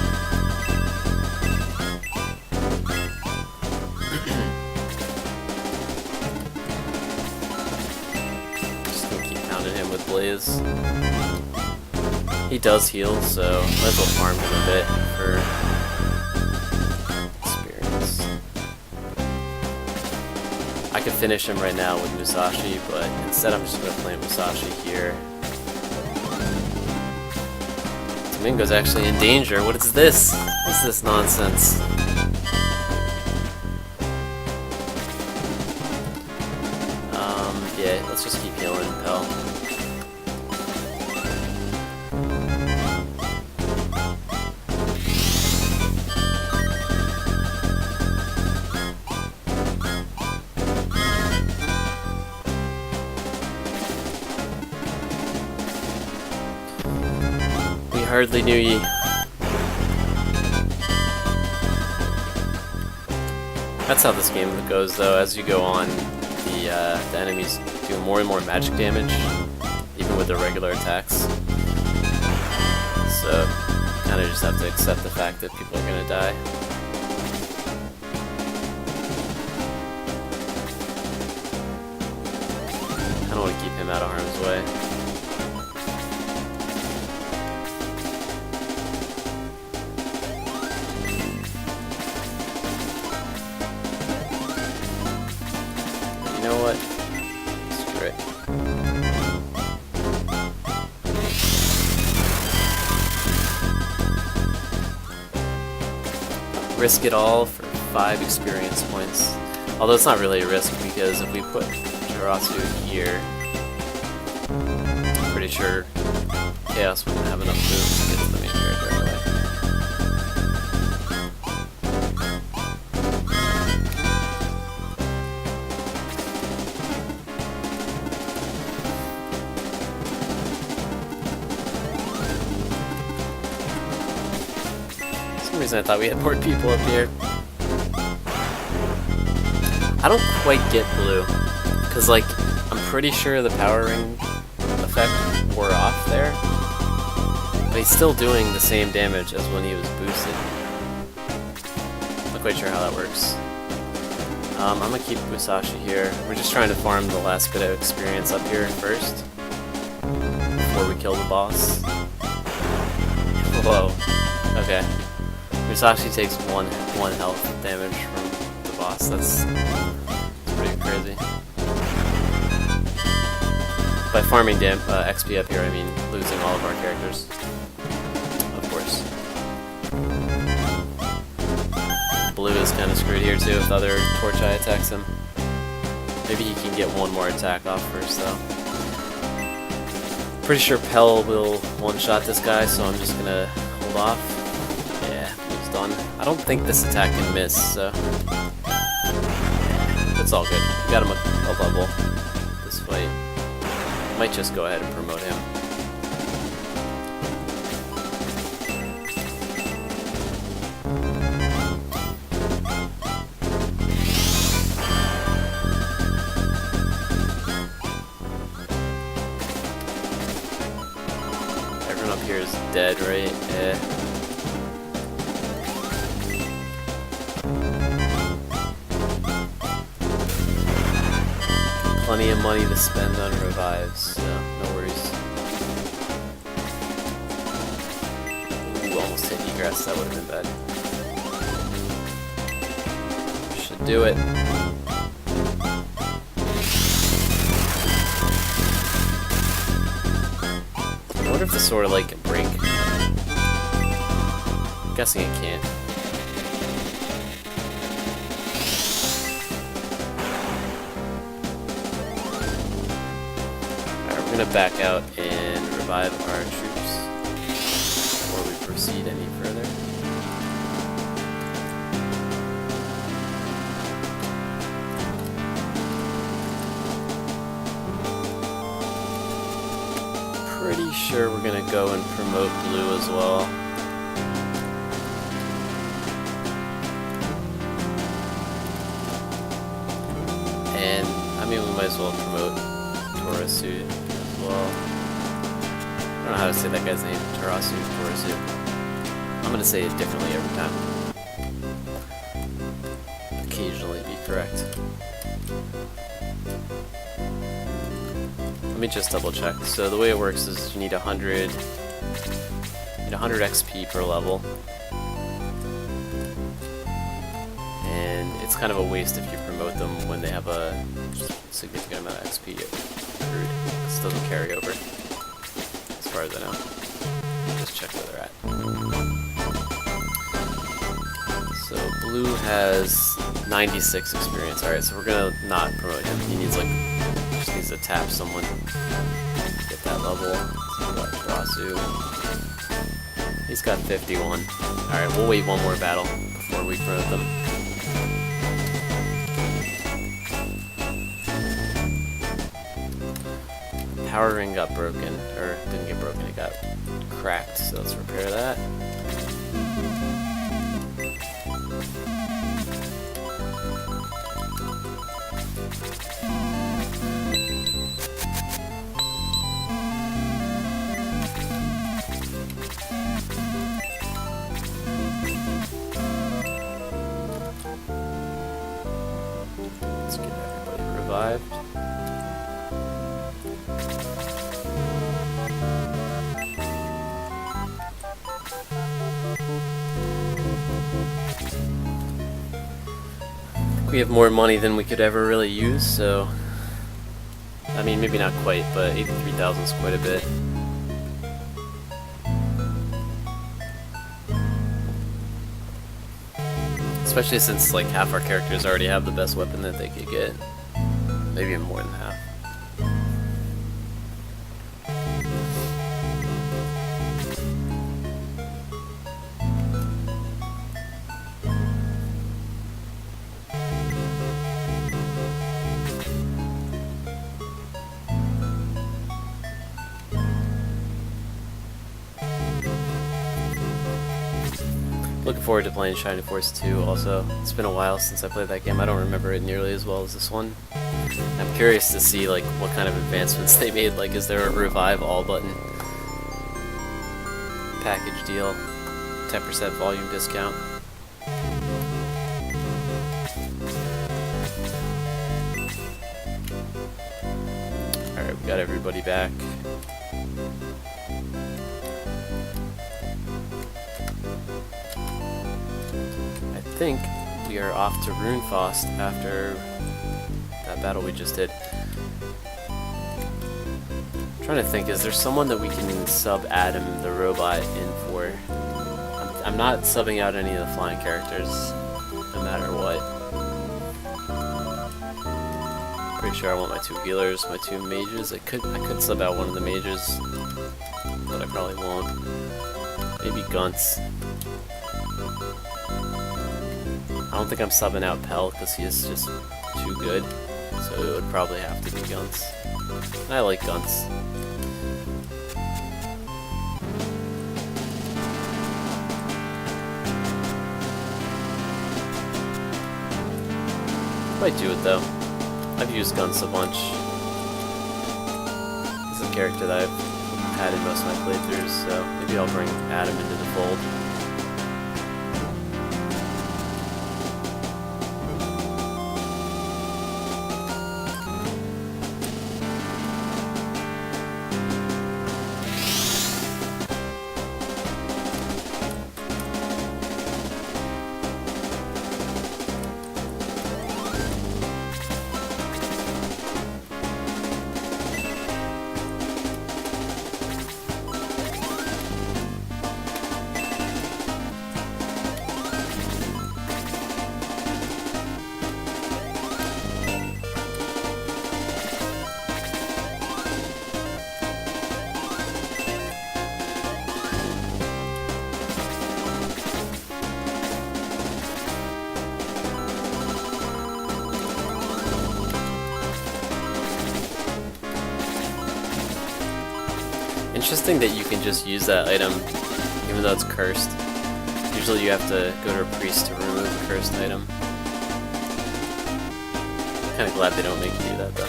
Just gonna keep pounding him with Blaze. He does heal, so might as well farm him a bit for experience. I could finish him right now with Musashi, but instead I'm just going to play Musashi here to Domingo's actually in danger. What is this? What's this nonsense? Yeah, let's just keep healing Pell. We hardly knew ye. That's how this game goes, though. As you go on, the enemies do more and more magic damage, even with their regular attacks. So, kind of just have to accept the fact that people are gonna die. I don't want to keep him out of harm's way. You know what? Screw it. Risk it all for 5 experience points. Although it's not really a risk, because if we put Tarasu here, I'm pretty sure Chaos wouldn't have enough moves to get to the main character anyway. For some reason I thought we had more people up here. I don't quite get blue, because like, I'm pretty sure the power ring effect wore off there, but he's still doing the same damage as when he was boosted. Not quite sure how that works. I'm gonna keep Musashi here. We're just trying to farm the last bit of experience up here first, before we kill the boss. Whoa. Okay. Musashi takes one health damage from the boss. That's pretty crazy. By farming XP up here, I mean losing all of our characters, of course. Blue is kind of screwed here too if the other Torch Eye attacks him. Maybe he can get one more attack off first though. Pretty sure Pell will one-shot this guy, so I'm just gonna hold off. Yeah, Blue's done. I don't think this attack can miss, so it's all good. We got him a level this fight. Might just go ahead and promote him. Everyone up here is dead, right? Yeah. Plenty of money to spend on revives, so no worries. Ooh, almost hit egress, that would have been bad. Should do it. I wonder if the sword of light can break. I'm guessing it can't. We're gonna back out and revive our troops before we proceed any further. Pretty sure we're gonna go and promote Blue as well. And I mean, we might as well promote Torasu as well. I don't know how to say that guy's name. Torasu, Torasu. I'm gonna say it differently every time. Occasionally be correct. Let me just double check. So the way it works is you need 100 XP per level. And it's kind of a waste if you promote them when they have a significant amount of XP accrued. This doesn't carry over, as far as I know. Just Let's check where they're at. So blue has 96 experience. Alright, so we're gonna not promote him. He needs just needs to tap someone. Get that level. Rasu. He's got 51. Alright, we'll wait one more battle before we promote them. Power ring got broken, or didn't get broken, it got cracked, so let's repair that. Let's get everybody revived. We have more money than we could ever really use, so I mean maybe not quite, but 83,000 is quite a bit. Especially since like half our characters already have the best weapon that they could get. Maybe even more than half. Looking forward to playing Shining Force 2 also. It's been a while since I played that game. I don't remember it nearly as well as this one. I'm curious to see like what kind of advancements they made. Like, is there a revive all button? Package deal. 10% volume discount. Alright, we got everybody back. I think we are off to Runefaust after that battle we just did. I'm trying to think, is there someone that we can sub Adam the robot in for? I'm not subbing out any of the flying characters, no matter what. Pretty sure I want my 2 healers, my 2 mages. I could sub out one of the mages, but I probably won't. Maybe Gunts. I don't think I'm subbing out Pell because he is just too good, so it would probably have to be Gunts. And I like Gunts. Might do it though. I've used Gunts a bunch. He's a character that I've had in most of my playthroughs, so maybe I'll bring Adam into the fold. Interesting that you can just use that item even though it's cursed. Usually you have to go to a priest to remove a cursed item. I'm kinda glad they don't make you do that though.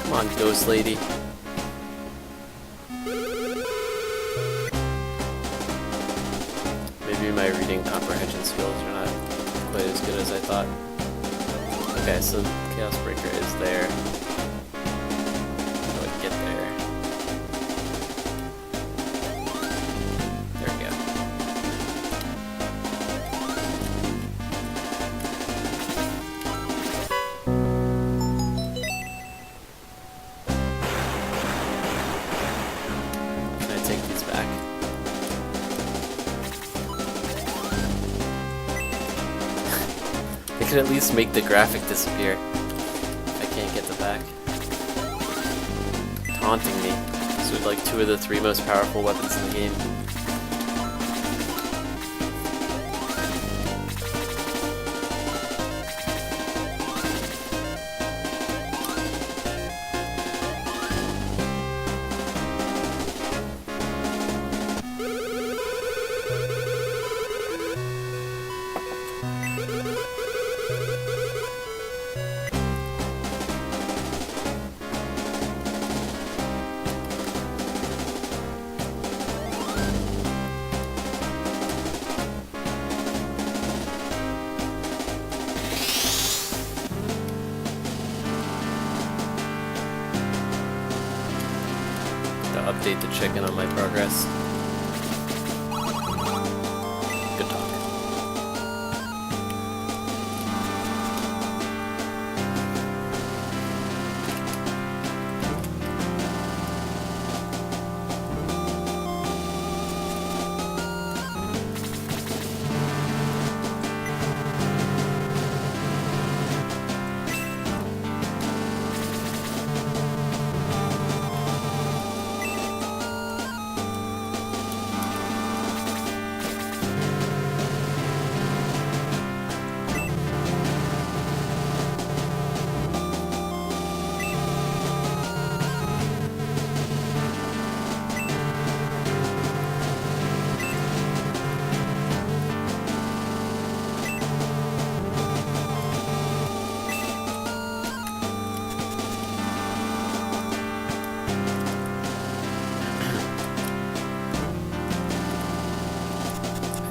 Come on, ghost lady. my reading comprehension skills are not quite as good as I thought. Okay, so Chaos Breaker is there. How do I get there? There we go. Can I take these back? I could at least make the graphic disappear. I can't get the back. Taunting me. So like 2 of the 3 most powerful weapons in the game. Update the chicken on my progress. Good talk.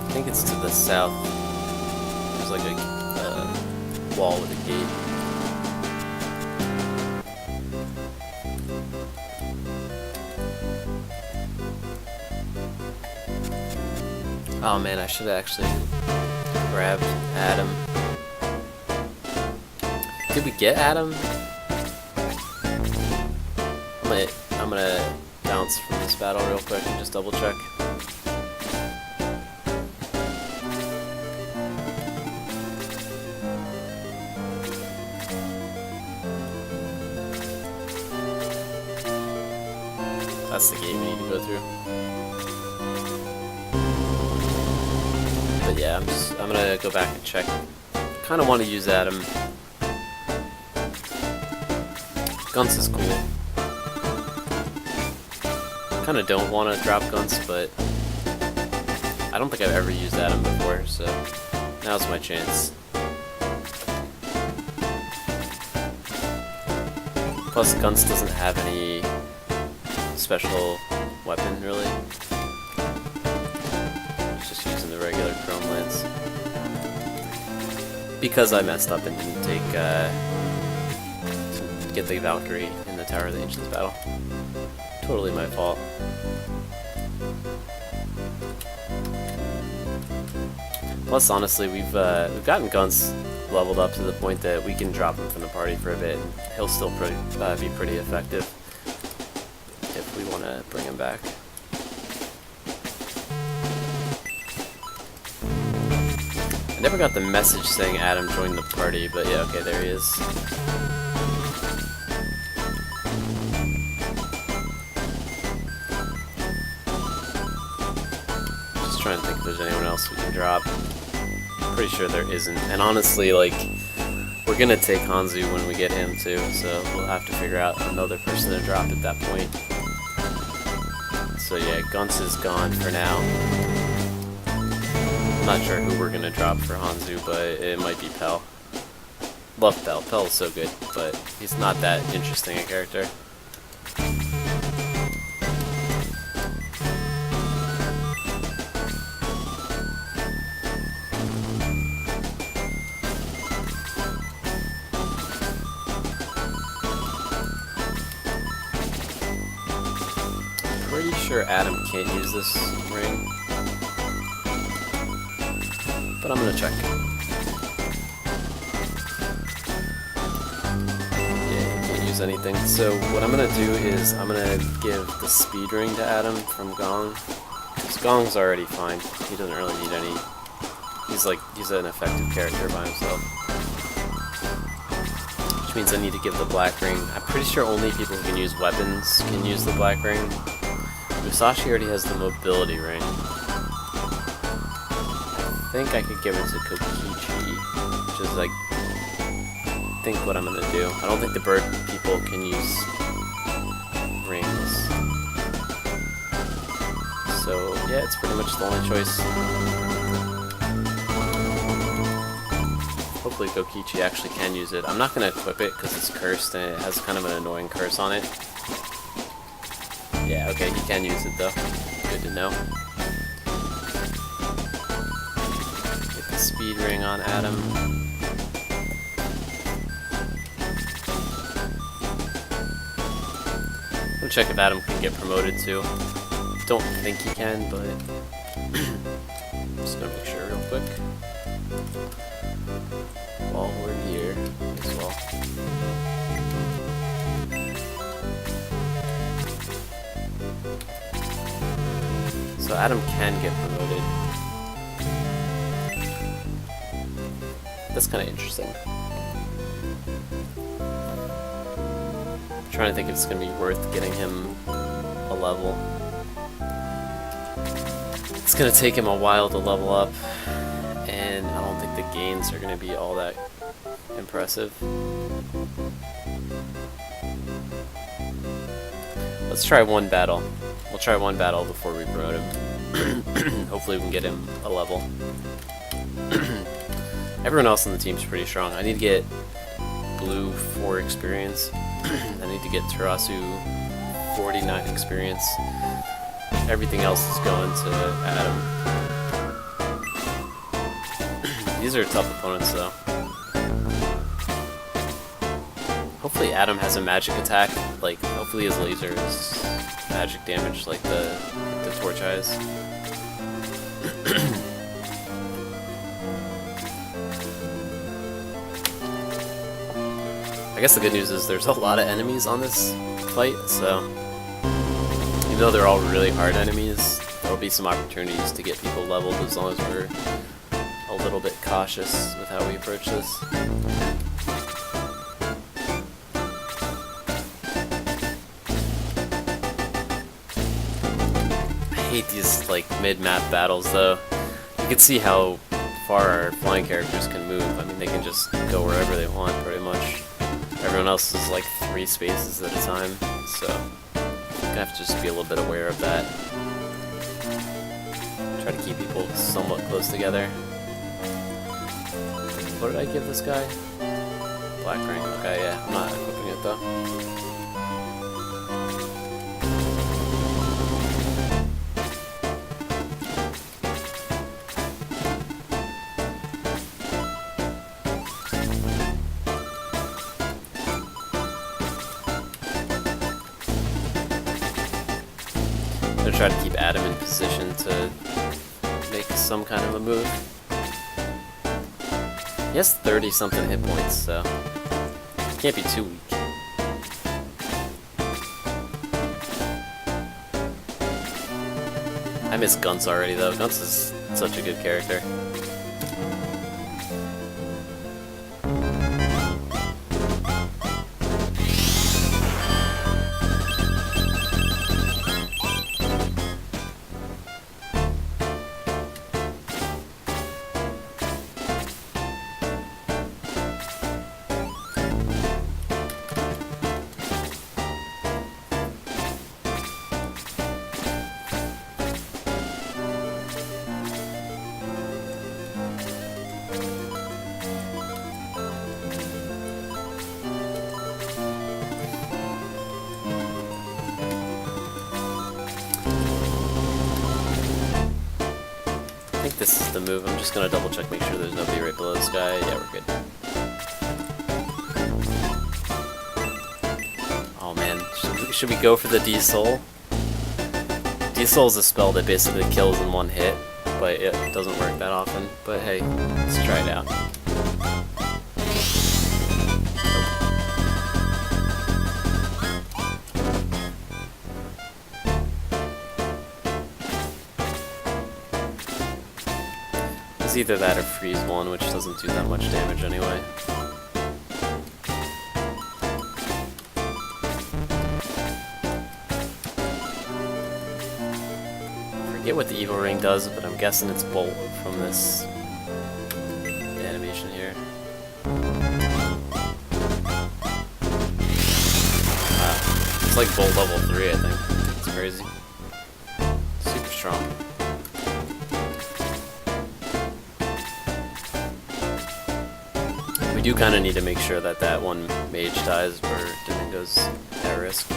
I think it's to the south. There's like a wall with a gate. Oh man, I should have actually grabbed Adam. Did we get Adam? I'm gonna bounce from this battle real quick and just double check. That's the gate we need to go through. But yeah, I'm gonna go back and check. Kinda wanna use Adam. Guns is cool. Kinda don't wanna drop guns, but I don't think I've ever used Adam before, so now's my chance. Plus Guns doesn't have any special weapon, really. It's just using the regular Chrome Lance. Because I messed up and didn't get the Valkyrie in the Tower of the Ancients battle. Totally my fault. Plus, honestly, we've gotten Guns leveled up to the point that we can drop him from the party for a bit, and he'll still be pretty effective if we want to bring him back. I never got the message saying Adam joined the party, but yeah, okay, there he is. Just trying to think if there's anyone else we can drop. Pretty sure there isn't, and honestly, like, we're gonna take Hanzu when we get him too, so we'll have to figure out another person to drop at that point. So yeah, Guns is gone for now. I'm not sure who we're gonna drop for Hanzu, but it might be Pell. Love Pell. Pell is so good, but he's not that interesting a character. sure Adam can't use this ring, but I'm gonna check. Yeah, he can't use anything. So what I'm gonna do is I'm gonna give the speed ring to Adam from Gong. Because Gong's already fine. He doesn't really need any. He's an effective character by himself. Which means I need to give the black ring. I'm pretty sure only people who can use weapons can use the black ring. Musashi already has the mobility ring. I think I could give it to Kokichi, which is I think what I'm gonna do. I don't think the bird people can use rings. So yeah, it's pretty much the only choice. Hopefully Kokichi actually can use it. I'm not going to equip it because it's cursed and it has kind of an annoying curse on it. Yeah, okay, he can use it though. Good to know. Get the speed ring on Adam. I'm going to check if Adam can get promoted too. Don't think he can, but I'm just going to make sure real quick. While we're here as well. So Adam can get promoted. That's kind of interesting. I'm trying to think if it's going to be worth getting him a level. It's going to take him a while to level up, and I don't think the gains are going to be all that impressive. Let's try one battle. We'll try one battle before we promote him. Hopefully we can get him a level. Everyone else on the team's pretty strong. I need to get Blue 4 experience. I need to get Tarasu 49 experience. Everything else is going to Adam. These are tough opponents though. Hopefully Adam has a magic attack. Like, hopefully his laser is magic damage like the torch eyes. I guess the good news is there's a lot of enemies on this fight, so even though they're all really hard enemies, there'll be some opportunities to get people leveled as long as we're a little bit cautious with how we approach this. I hate these like mid-map battles though. You can see how far our flying characters can move. I mean, they can just go wherever they want pretty much. Everyone else is like 3 spaces at a time, so you have to just be a little bit aware of that. Try to keep people somewhat close together. What did I give this guy? Black ring. Okay, yeah, I'm not equipping it though. I'm gonna try to keep Adam in position to make some kind of a move. He has 30-something hit points, so can't be too weak. I miss Gunts already, though. Gunts is such a good character. I think this is the move. I'm just gonna double check, make sure there's nobody right below this guy. Yeah, we're good. Oh man, should we go for the D-Soul? Diesel is a spell that basically kills in one hit, but it doesn't work that often. But hey, let's try it out. It's either that or freeze one, which doesn't do that much damage anyway. I forget what the evil ring does, but I'm guessing it's bolt from this animation here. It's like bolt level 3, I think. It's crazy. Super strong. We do kind of need to make sure that that one mage dies or Domingo's at risk.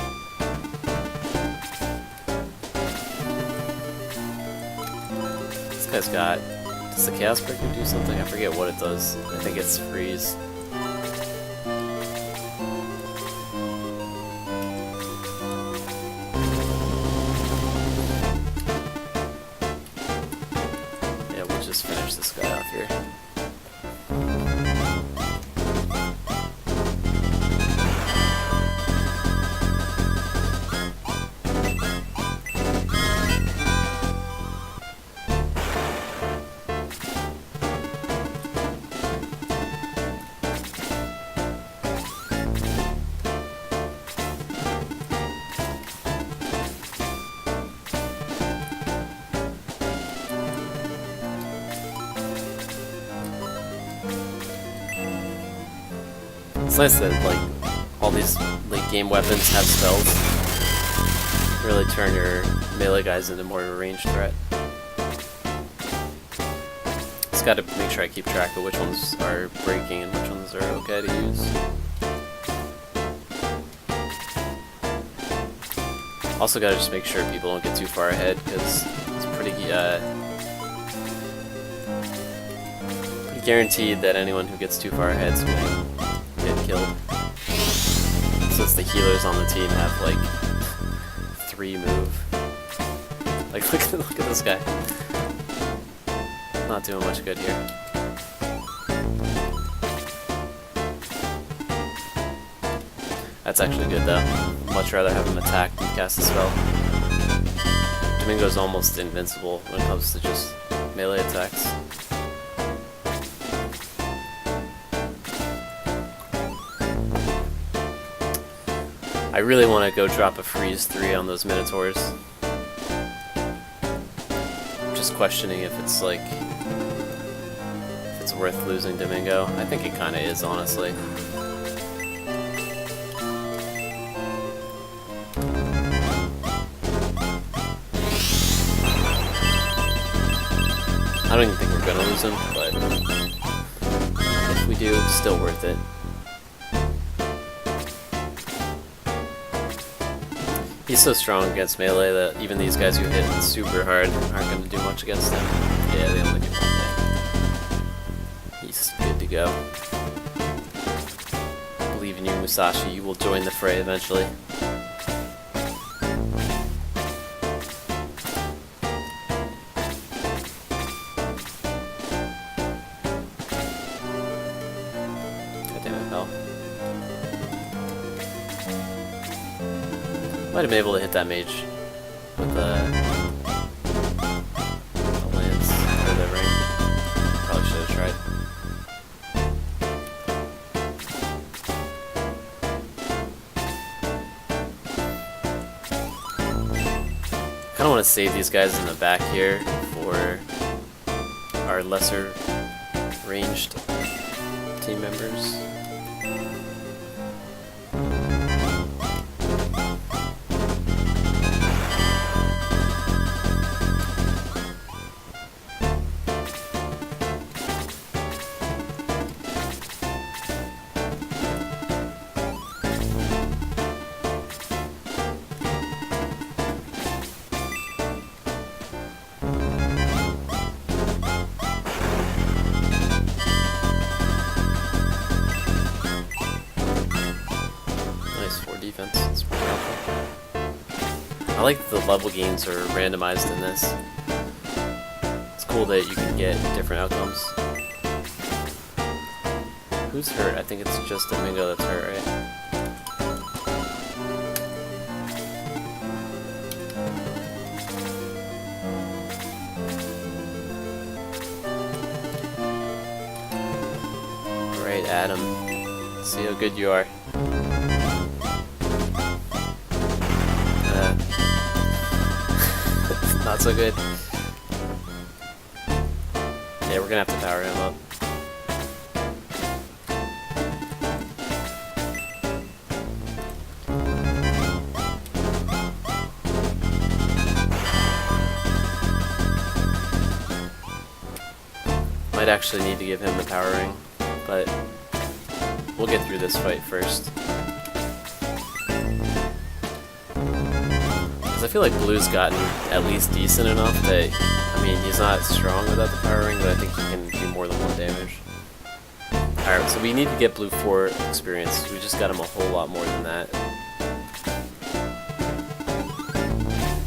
This guy's got... Does the Chaos Breaker do something? I forget what it does. I think it's freeze. Yeah, we'll just finish this guy off here. It's nice that like all these late game weapons have spells. Really turn your melee guys into more of a ranged threat. Just gotta make sure I keep track of which ones are breaking and which ones are okay to use. Also gotta just make sure people don't get too far ahead, because it's pretty guaranteed that anyone who gets too far ahead is going to get killed. Since the healers on the team have like 3 move. Like look at this guy. Not doing much good here. That's actually good though. Much rather have him attack than cast a spell. Domingo's almost invincible when it comes to just melee attacks. I really want to go drop a freeze 3 on those Minotaurs. Just questioning if it's like... if it's worth losing Domingo. I think it kinda is, honestly. I don't even think we're gonna lose him, but... if we do, it's still worth it. He's so strong against melee that even these guys who hit super hard aren't going to do much against him. Yeah, they only do 1 hit. He's good to go. I believe in you, Musashi. You will join the fray eventually. God damn it, hell. Might have been able to hit that mage with the lance or the ring. Probably should have tried. Kinda want to save these guys in the back here for our lesser ranged team members. like the level gains are randomized in this. It's cool that you can get different outcomes. Who's hurt? I think it's just Domingo that's hurt, right? Alright, Adam. Let's see how good you are. Not so good. Yeah, we're gonna have to power him up. Might actually need to give him the power ring, but we'll get through this fight first. I feel like Blue's gotten at least decent enough that, I mean, he's not strong without the power ring, but I think he can do more than 1 damage. Alright, so we need to get Blue 4 experience. We just got him a whole lot more than that.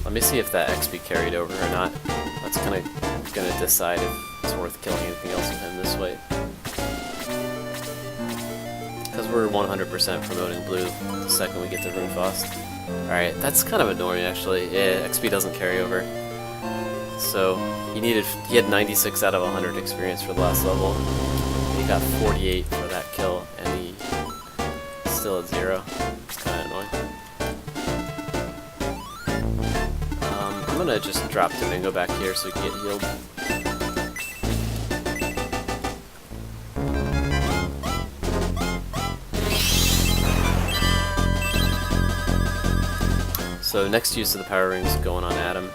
Let me see if that XP carried over or not. That's kind of going to decide if it's worth killing anything else with him this way. Because we're 100% promoting Blue the second we get to Runefaust. Alright, that's kind of annoying actually. Yeah, XP doesn't carry over. So, he had 96 out of 100 experience for the last level. He got 48 for that kill, and he still at 0. It's kind of annoying. I'm gonna just drop Domingo back here so he can get healed. So next use of the power ring is going on Adam,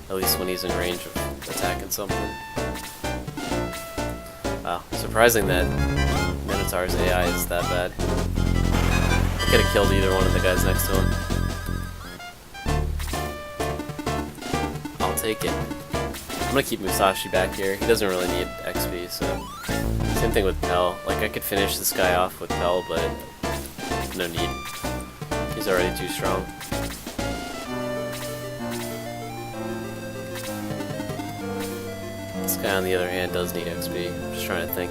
at least when he's in range of attacking something. Wow, surprising that Minotaur's AI is that bad. I could have killed either one of the guys next to him. I'll take it. I'm gonna keep Musashi back here. He doesn't really need XP, so same thing with Pell. Like, I could finish this guy off with Pell, but no need. He's already too strong. This guy, on the other hand, does need XP. I'm just trying to think.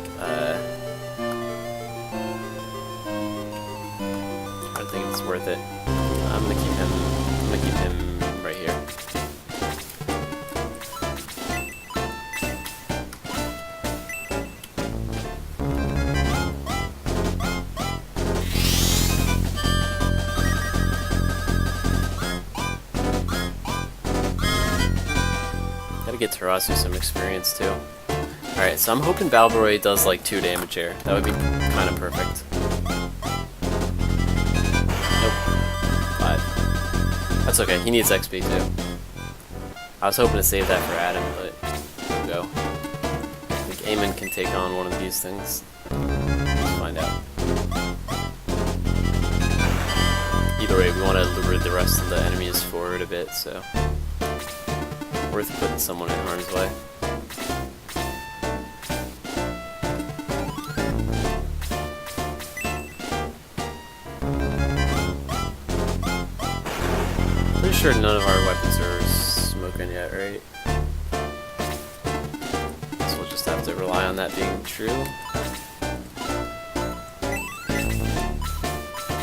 If it's worth it. I'm gonna keep him right here. Get Tarasu some experience too. Alright, so I'm hoping Balboroy does like 2 damage here. That would be kind of perfect. Nope. 5. That's okay, he needs XP too. I was hoping to save that for Adam, but there we go. I think Eamon can take on one of these things. Let's find out. Either way, we want to lure the rest of the enemies forward a bit, so worth putting someone in harm's way. Pretty sure none of our weapons are smoking yet, right? So we'll just have to rely on that being true.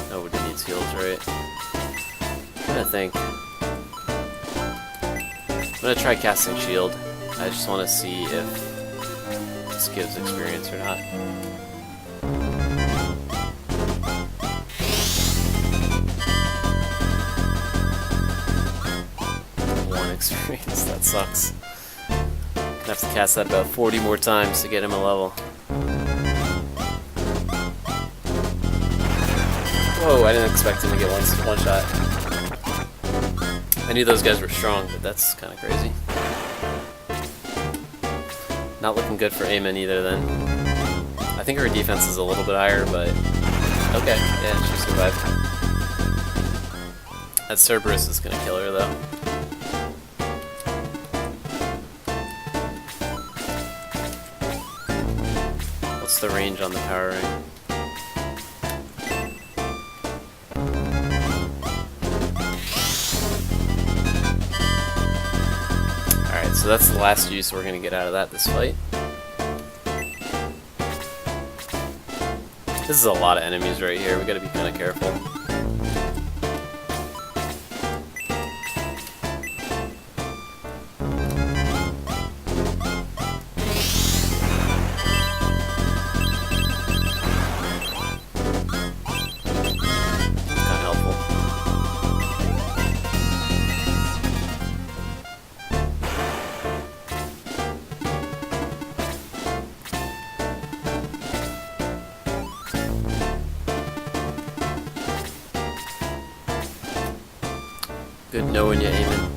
Nobody needs heals, right? I'm trying to think. I'm gonna try casting shield. I just want to see if this gives experience or not. 1 experience, that sucks. Gonna have to cast that about 40 more times to get him a level. Whoa, I didn't expect him to get one shot. I knew those guys were strong, but that's kind of crazy. Not looking good for Eamon either then. I think her defense is a little bit higher, but okay, yeah, she survived. That Cerberus is gonna kill her though. What's the range on the power ring? So that's the last use we're gonna get out of that this fight. This is a lot of enemies right here. We gotta be kind of careful. Good knowing you, aiming.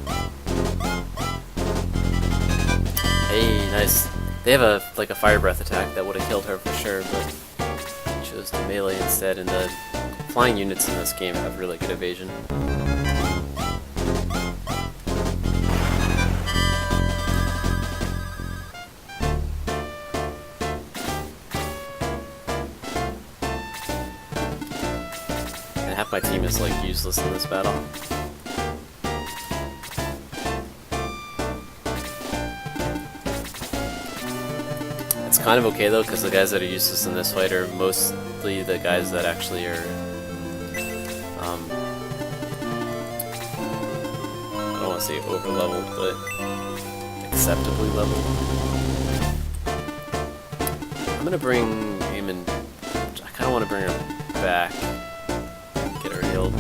Hey, nice. They have a like a fire breath attack that would have killed her for sure, but chose to melee instead. And the flying units in this game have really good evasion. And half my team is like useless in this battle. It's kind of okay though, because the guys that are useless in this fight are mostly the guys that actually are, I don't want to say over leveled, but acceptably leveled. I'm gonna bring Eamon. I kind of want to bring her back, get her healed.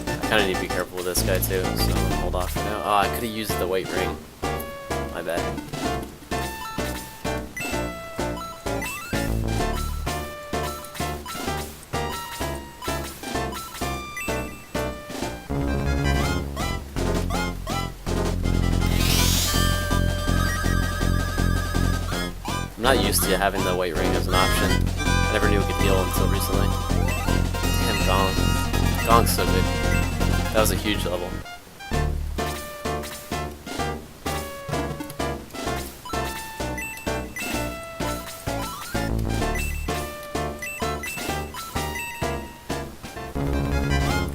I kind of need to be careful with this guy too, so I'm gonna hold off for now. Oh, I could have used the white ring. My bad. I'm not used to having the white ring as an option. I never knew it could heal until recently. Damn, Gong. Gong's so good. That was a huge level.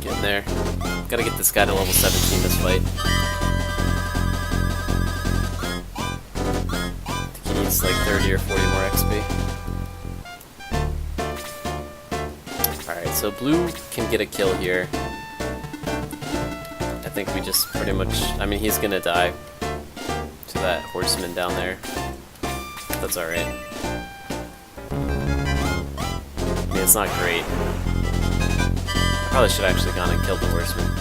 Getting there. Gotta get this guy to level 17 this fight. I think he needs like 30 or 40 more XP. Alright, so blue can get a kill here. I think we just pretty much, I mean, he's gonna die to that horseman down there. That's alright. I mean, it's not great. I probably should have actually gone and killed the horseman.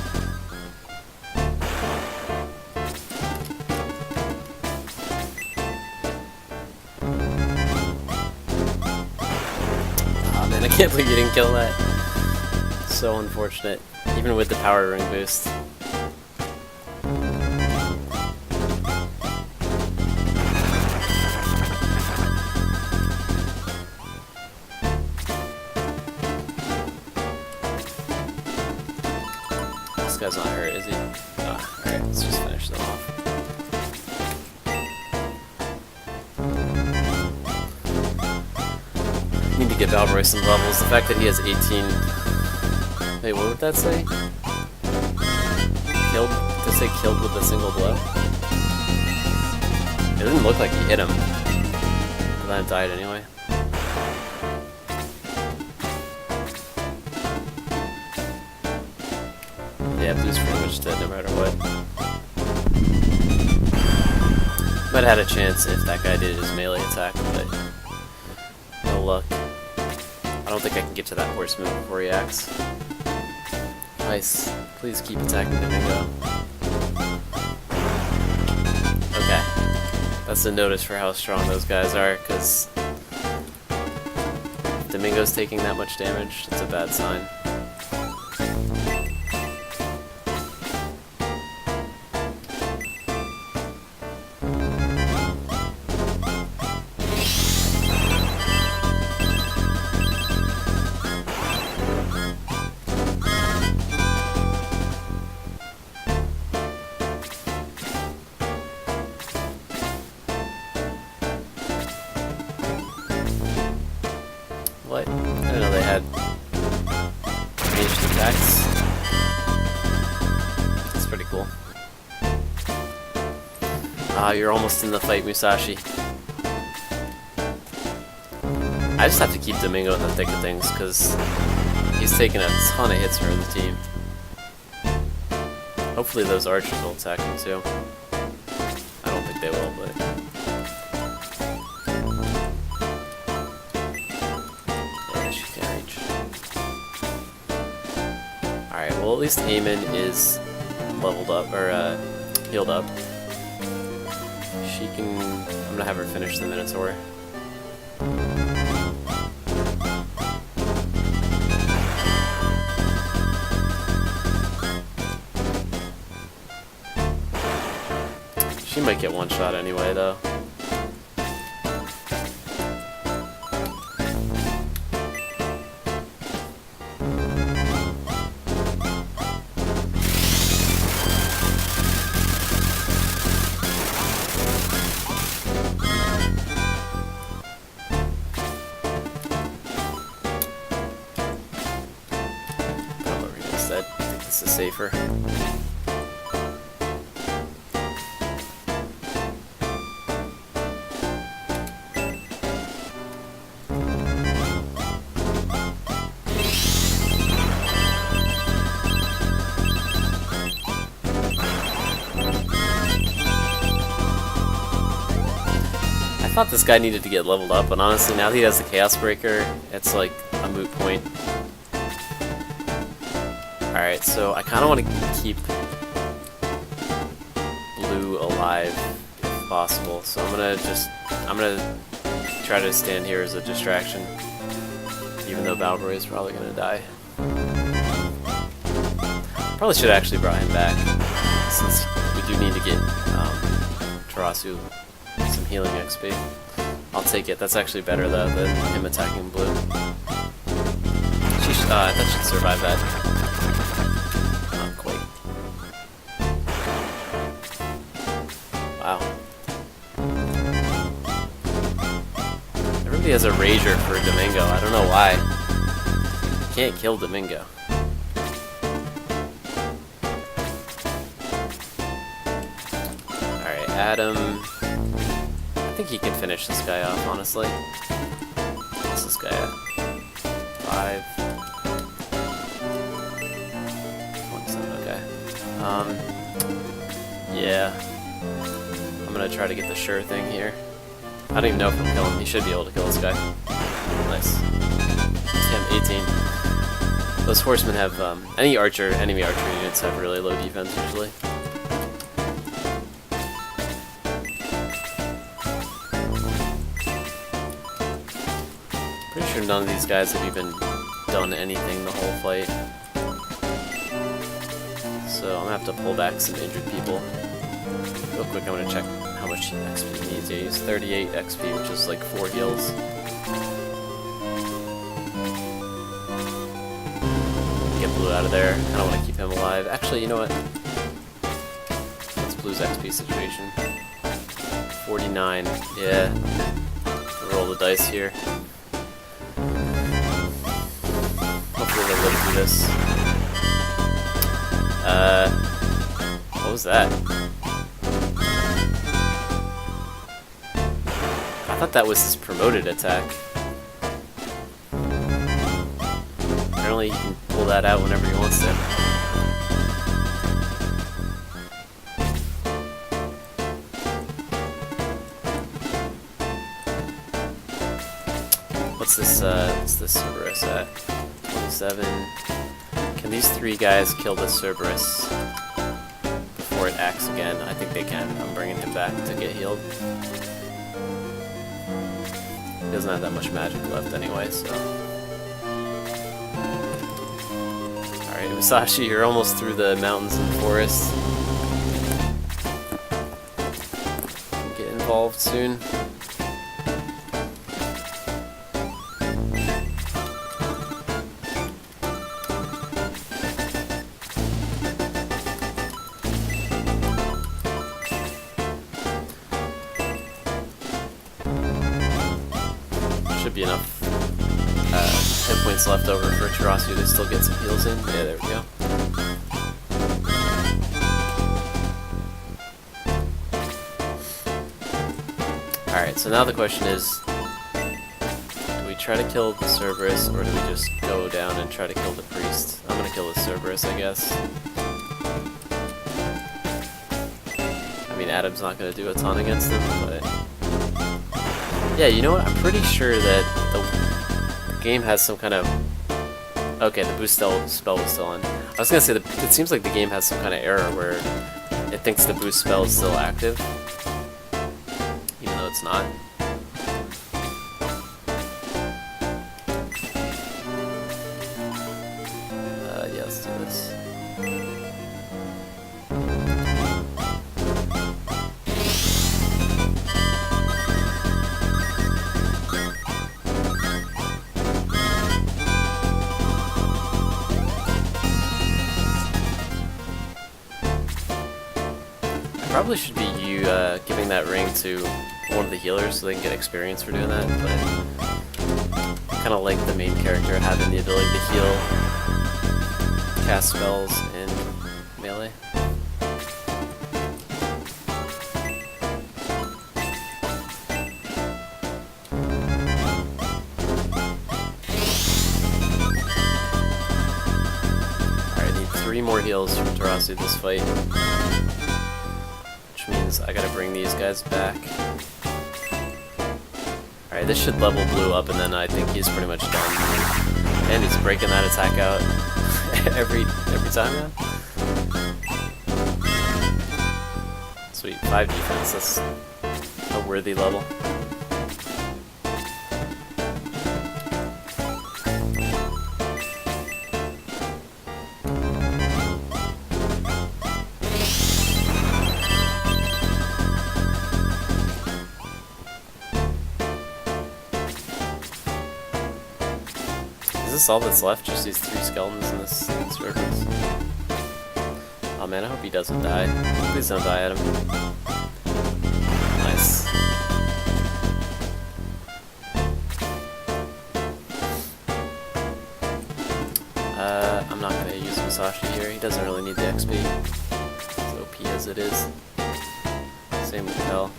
Oh man, I can't believe you didn't kill that. So unfortunate. Even with the power ring boost. This guy's not hurt, is he? Oh, alright, let's just finish them off. Need to get Valroy some levels. The fact that he has 18... Wait, what would that say? Killed? Did it say killed with a single blow? It didn't look like he hit him. But then it died anyway. Yeah, blue's pretty much dead no matter what. Might have had a chance if that guy did his melee attack, but no luck. I don't think I can get to that horseman before he acts. Nice. Please keep attacking Domingo. Okay. That's a notice for how strong those guys are, because if Domingo's taking that much damage, it's a bad sign. What? I didn't know they had Ah, you're almost in the fight, Musashi. I just have to keep Domingo in the thick of things, because he's taking a ton of hits from the team. Hopefully those archers will attack him too. I don't think they will, but... yeah, she can't reach. Alright, well at least Eamon is leveled up, or healed up. She can... I'm gonna have her finish the Minotaur. She might get one shot anyway, though. Come over here instead. I think this is safer. I thought this guy needed to get leveled up, but honestly, now that he has the Chaos Breaker, it's like a moot point. Alright, so I kind of want to keep Blue alive if possible, so I'm gonna try to stand here as a distraction, even though Balbroy is probably gonna die. Probably should have actually brought him back, since we do need to get Tarasu some healing XP. I'll take it. That's actually better though than him attacking Blue. That should survive that. Not quite. Wow. Everybody has a rager for Domingo. I don't know why. You can't kill Domingo. Alright, Adam. I think he can finish this guy off, honestly. What's this guy at? 5. 27, okay. Yeah. I'm gonna try to get the sure thing here. I don't even know if he'll kill him. He should be able to kill this guy. Nice. Him, 18. Those horsemen have, enemy archer units have really low defense usually. Pretty sure none of these guys have even done anything the whole fight. So I'm gonna have to pull back some injured people. Real quick, I'm gonna check how much XP he needs. Yeah, he's 38 XP, which is like 4 heals. Get Blue out of there. I don't want to keep him alive. Actually, you know what? What's Blue's XP situation? 49. Yeah. Roll the dice here. Hopefully they live through this. What was that? I thought that was his promoted attack. Apparently he can pull that out whenever he wants to. What's this Cerberus at? 27. Can these 3 guys kill this Cerberus before it acts again? I think they can. I'm bringing him back to get healed. He doesn't have that much magic left anyway, so... Alright, Musashi, you're almost through the mountains and forests. Get involved soon. Should be enough hit points left over for Tarasu to still get some heals in. Yeah, there we go. So now the question is, do we try to kill the Cerberus, or do we just go down and try to kill the priest? I'm gonna kill the Cerberus, I guess. I mean, Adam's not gonna do a ton against him, but... Yeah, you know what? I'm pretty sure that the game has some kind of... Okay, the boost spell was still on. I was gonna say, it seems like the game has some kind of error where it thinks the boost spell is still active, even though it's not. Yeah, let's do this. Probably should be you giving that ring to one of the healers so they can get experience for doing that, but I kind of like the main character having the ability to heal, cast spells, and melee. Alright, I need 3 more heals from Tarasi this fight. Means I gotta bring these guys back. Alright, this should level Blue up, and then I think he's pretty much done. And he's breaking that attack out every time now. Sweet, 5 defense, that's a worthy level. Is this all that's left? Just these 3 skeletons in this reference? Oh man, I hope he doesn't die. Please don't die, Adam. Nice. I'm not gonna use Musashi here. He doesn't really need the XP. As OP as it is. Same with Hell.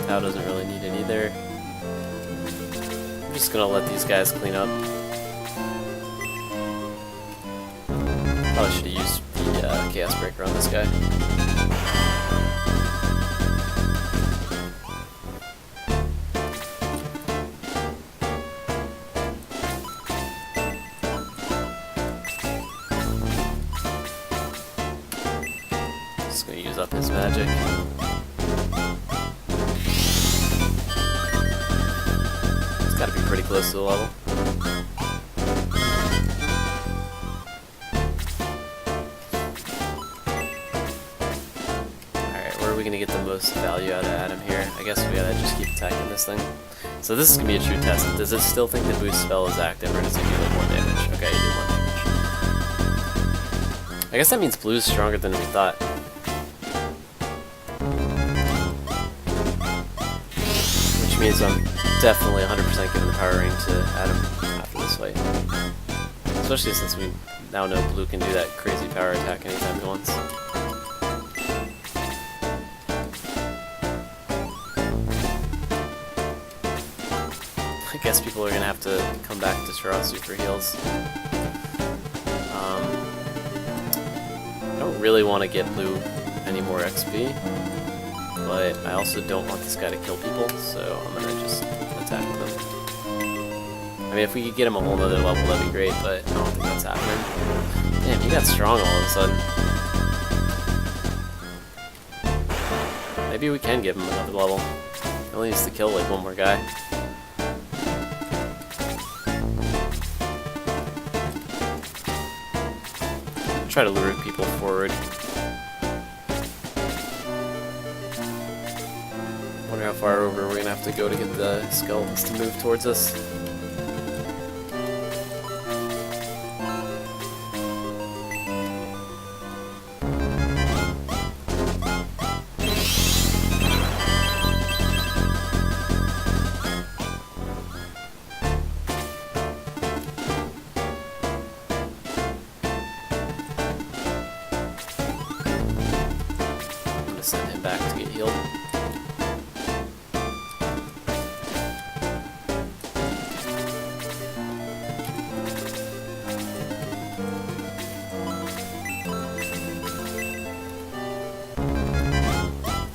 Tao doesn't really need it either. I'm just gonna let these guys clean up. Probably should have used the Chaos Breaker on this guy. Just gonna use up his magic. Gotta be pretty close to the level. Alright, where are we gonna get the most value out of Adam here? I guess we gotta just keep attacking this thing. So this is gonna be a true test. Does it still think the boost spell is active, or does it do like 1 damage? Okay, you do 1 damage. I guess that means Blue's stronger than we thought. Which means I'm definitely 100% giving the power ring to Adam after this fight. Especially since we now know Blue can do that crazy power attack anytime he wants. I guess people are going to have to come back to Shirasu for heals. I don't really want to get Blue any more XP. But I also don't want this guy to kill people, so I'm gonna just attack with him. I mean, if we could get him a whole nother level, that'd be great, but I don't think that's happening. Damn, he got strong all of a sudden. Maybe we can give him another level. He only needs to kill like 1 more guy. Try to lure people forward. Wonder how far over we're gonna have to go to get the skeletons to move towards us. healed.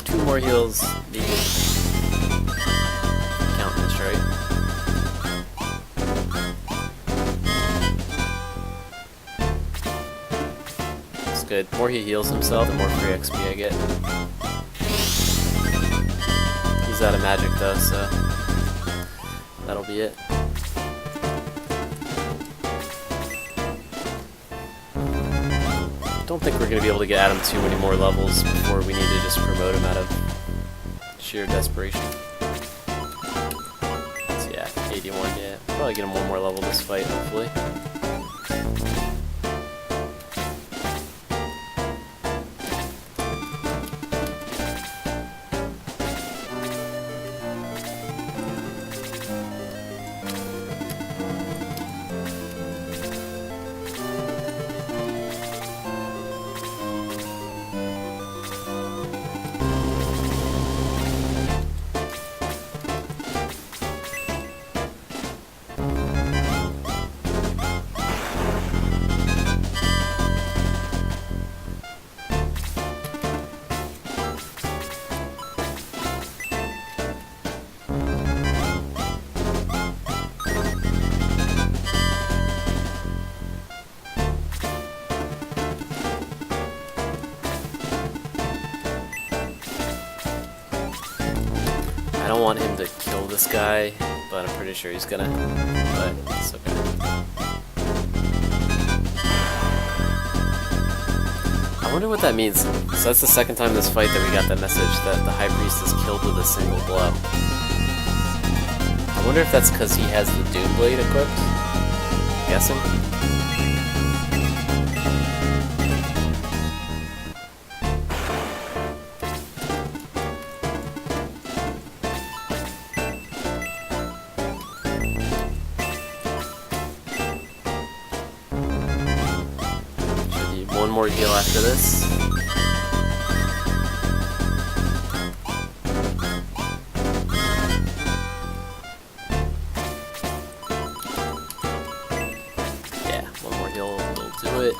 Two more heals needed. Counting this right. That's good. The more he heals himself, the more free XP I get. He's out of magic though, so that'll be it. Don't think we're going to be able to get Adam too many more levels before we need to just promote him out of sheer desperation. So yeah, 81, yeah. Probably get him one more level this fight, hopefully. I don't want him to kill this guy, but I'm pretty sure he's gonna. But it's okay. I wonder what that means. So that's the second time this fight that we got that message that the High Priest is killed with a single blow. I wonder if that's because he has the Doom Blade equipped. I'm guessing. One more heal after this. Yeah, one more heal will do it.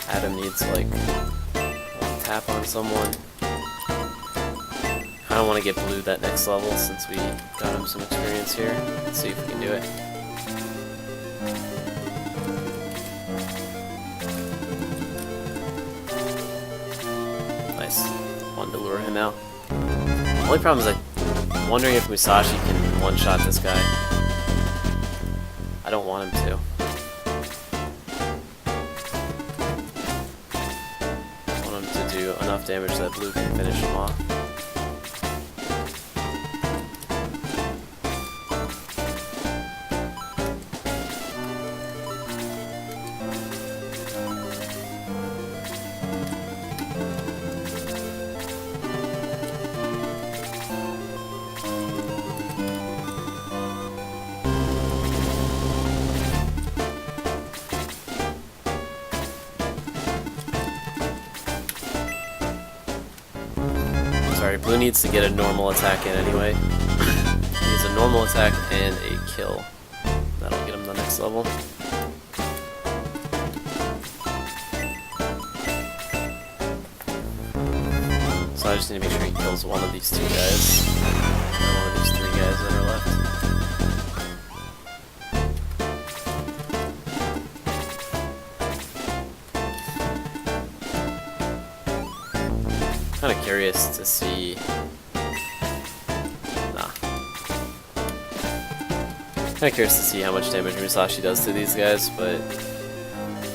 Adam needs like one tap on someone. I don't want to get blue that next level since we got him some experience here. Let's see if we can do it. Wanted to lure him out. The only problem is I'm wondering if Musashi can one-shot this guy. I don't want him to. I want him to do enough damage that blue can finish him off. Sorry, blue needs to get a normal attack in anyway. He needs a normal attack and a kill. That'll get him the next level. So I just need to make sure he kills one of these two guys. Or one of these three guys that are left. Kind of curious to see. Kind of curious to see how much damage Musashi does to these guys, but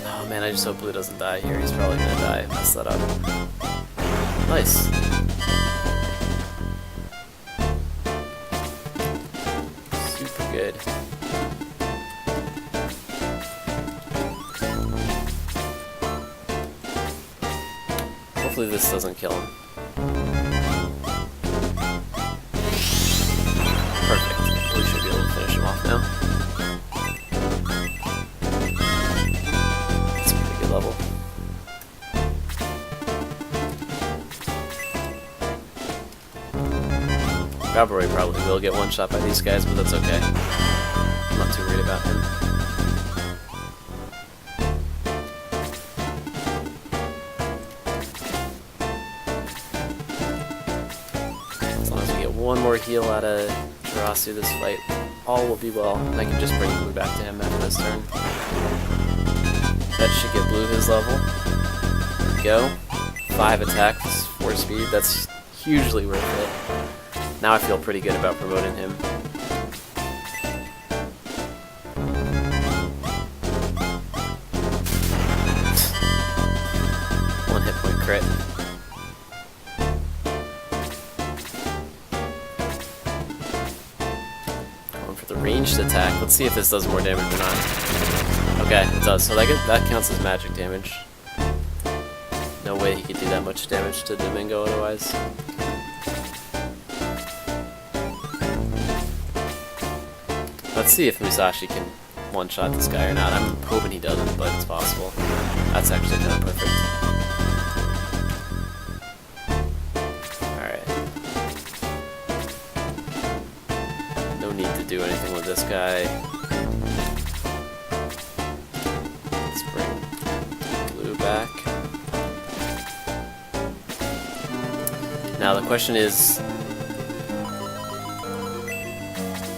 oh man, I just hope blue doesn't die here. He's probably gonna die. Mess that up. Nice. Super good. Hopefully this doesn't kill him. Perfect. We should be able to finish him off now. That's a pretty good level. Valkyrie probably will get one shot by these guys, but that's okay. I'm not too worried about him. As long as we get one more heal out of Tarasu this fight, all will be well. And I can just bring blue back to him after this turn. That should get blue his level. There we go. 5 attacks, 4 speed. That's hugely worth it. Now I feel pretty good about promoting him. One hit point crit. Going for the ranged attack. Let's see if this does more damage or not. Okay, it does. So that counts as magic damage. No way he could do that much damage to Domingo otherwise. Let's see if Musashi can one-shot this guy or not. I'm hoping he doesn't, but it's possible. That's actually kind of perfect. Alright. No need to do anything with this guy. Let's bring blue back. Now the question is,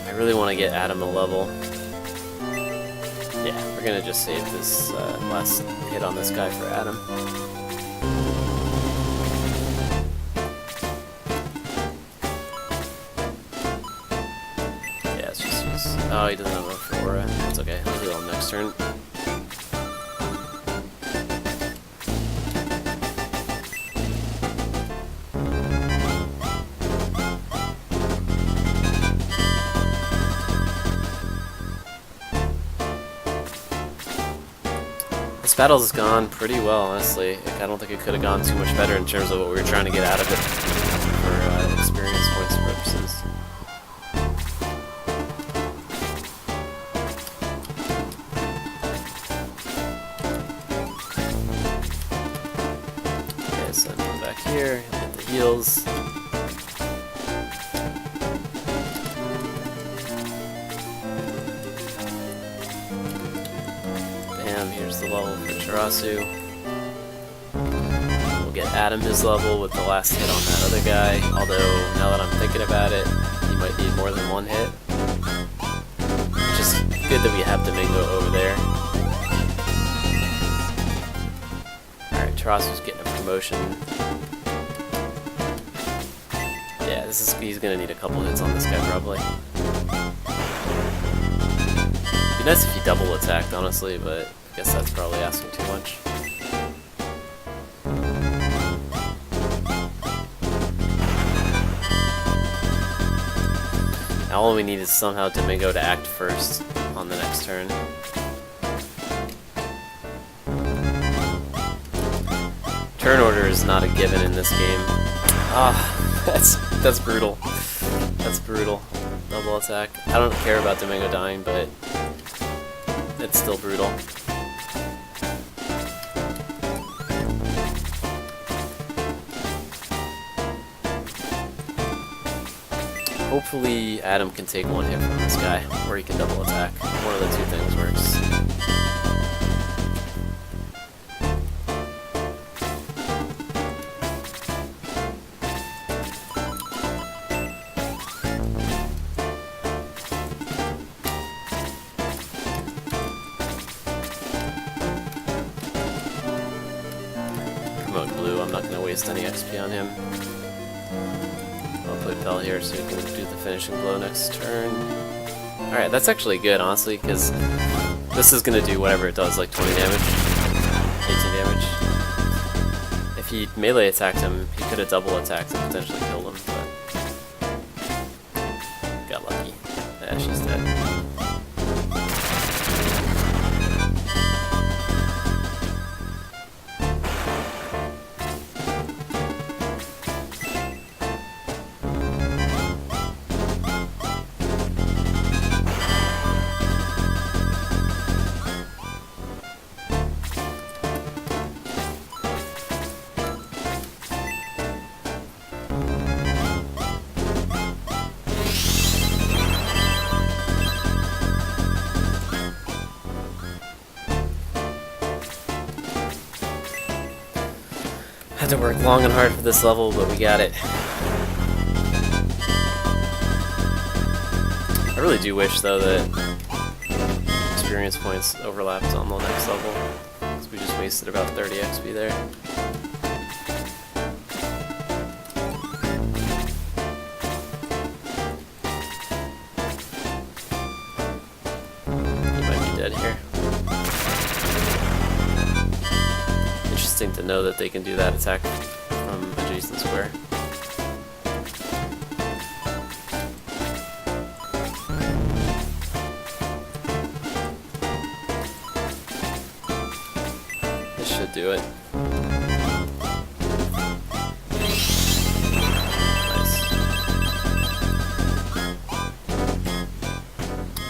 I really want to get Adam a level. Yeah, we're gonna just save this last hit on this guy for Adam. Yeah, it's just use. Oh, he doesn't have enough for Aura. That's okay. I'll do it on next turn. This battle's gone pretty well, honestly. I don't think it could have gone too much better in terms of what we were trying to get out of it for experience points purposes. Okay, so I'm back here, hit the heals. Here's the level for Tarasu. We'll get Adam his level with the last hit on that other guy, although now that I'm thinking about it, he might need more than one hit. It's just good that we have Domingo over there. Alright, Tarasu's getting a promotion. Yeah, he's gonna need a couple hits on this guy probably. It'd be nice if he double attacked, honestly, but I guess that's probably asking too much. Now all we need is somehow Domingo to act first on the next turn. Turn order is not a given in this game. Ah, that's brutal. That's brutal. Double attack. I don't care about Domingo dying, but it's still brutal. Hopefully Adam can take one hit from this guy, or he can double attack. One of the two things works. Promote blue, I'm not going to waste any XP on him. I'll put Bell here so he can do the finishing blow next turn. Alright, that's actually good, honestly, because this is going to do whatever it does, like 20 damage, 18 damage. If he melee attacked him, he could have double attacked and potentially killed him, but got lucky. Yeah, she's dead. to work long and hard for this level, but we got it. I really do wish, though, that experience points overlapped on the next level, because we just wasted about 30 XP there. He might be dead here. Interesting to know that they can do that attack from adjacent square. Do it. Nice.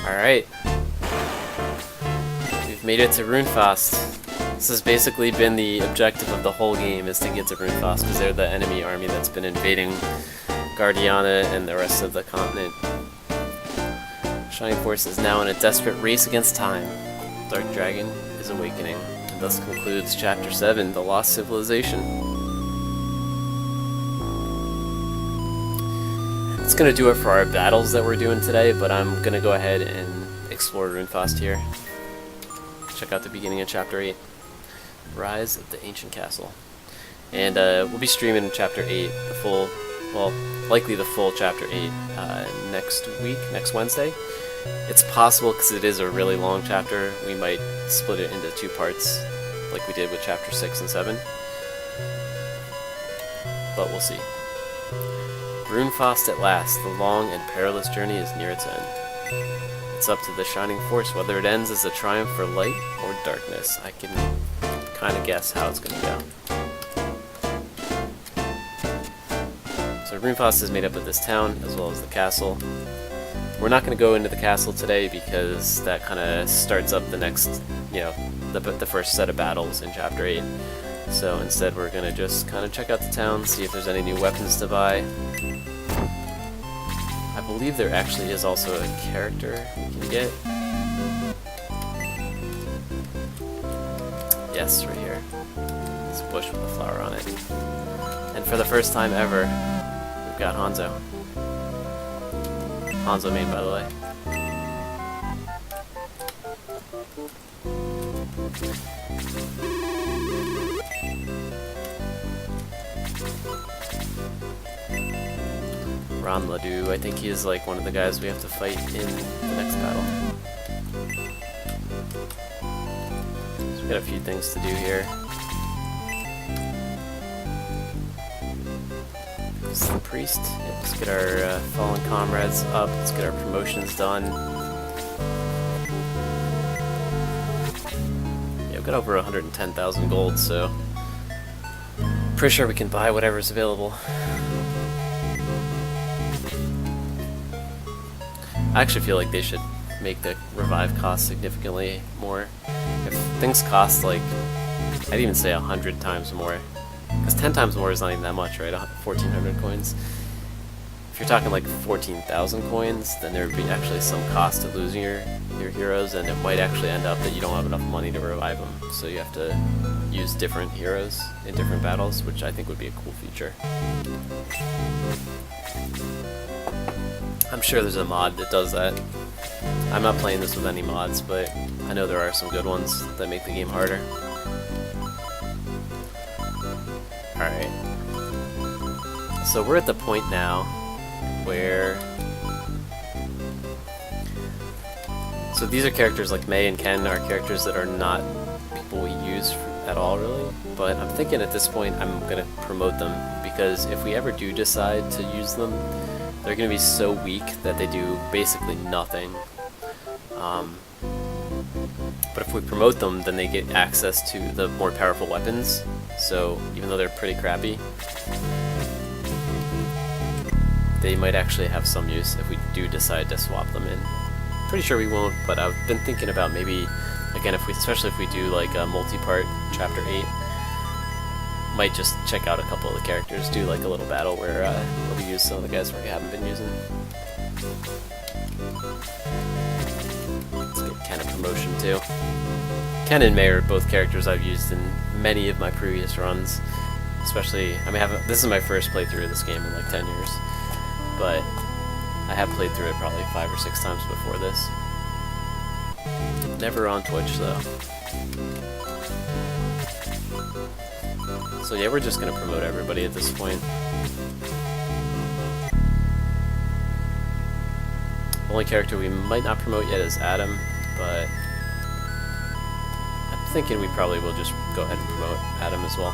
Alright. We've made it to Runefaust. This has basically been the objective of the whole game, is to get to Runefaust, because they're the enemy army that's been invading Guardiana and the rest of the continent. Shining Force is now in a desperate race against time. Dark Dragon is awakening. Thus concludes Chapter 7, The Lost Civilization. It's going to do it for our battles that we're doing today, but I'm going to go ahead and explore Runefaust here. Check out the beginning of Chapter 8, Rise of the Ancient Castle. And we'll be streaming Chapter 8, the full, well, likely the full Chapter 8 next week, next Wednesday. It's possible, because it is a really long chapter, we might split it into 2 parts, like we did with Chapter 6 and 7. But we'll see. Runefaust at last. The long and perilous journey is near its end. It's up to the Shining Force whether it ends as a triumph for light or darkness. I can kind of guess how it's going to go. So Runefaust is made up of this town, as well as the castle. We're not going to go into the castle today because that kind of starts up the next, the first set of battles in Chapter 8. So instead we're going to just kind of check out the town, see if there's any new weapons to buy. I believe there actually is also a character we can get. Yes, right here. It's a bush with a flower on it. And for the first time ever, we've got Hanzo. Hanzo main, by the way. Ranladu, I think he is like one of the guys we have to fight in the next battle. So we got a few things to do here. This is the priest. Yeah, let's get our fallen comrades up. Let's get our promotions done. Yeah, we've got over 110,000 gold, so pretty sure we can buy whatever's available. I actually feel like they should make the revive cost significantly more. If things cost like, I'd even say 100 times more. Because 10 times more is not even that much, right? 1,400 coins. If you're talking like 14,000 coins, then there would be actually some cost to losing your heroes, and it might actually end up that you don't have enough money to revive them. So you have to use different heroes in different battles, which I think would be a cool feature. I'm sure there's a mod that does that. I'm not playing this with any mods, but I know there are some good ones that make the game harder. Alright. So we're at the point now where... So these are characters like Mei and Ken are characters that are not people we use at all, really. But I'm thinking at this point I'm going to promote them, because if we ever do decide to use them, they're going to be so weak that they do basically nothing. But if we promote them, then they get access to the more powerful weapons. So even though they're pretty crappy, they might actually have some use if we do decide to swap them in. Pretty sure we won't, but I've been thinking about maybe, again, especially if we do like a multi-part Chapter 8, might just check out a couple of the characters, do like a little battle where we use some of the guys we haven't been using. Let's get Ken a promotion too. Ken and Mei are both characters I've used in many of my previous runs, especially, I mean, this is my first playthrough of this game in like 10 years, but I have played through it probably 5 or 6 times before this. Never on Twitch though. So yeah, we're just gonna promote everybody at this point. The only character we might not promote yet is Adam, but I'm thinking we probably will just go ahead and promote Adam as well.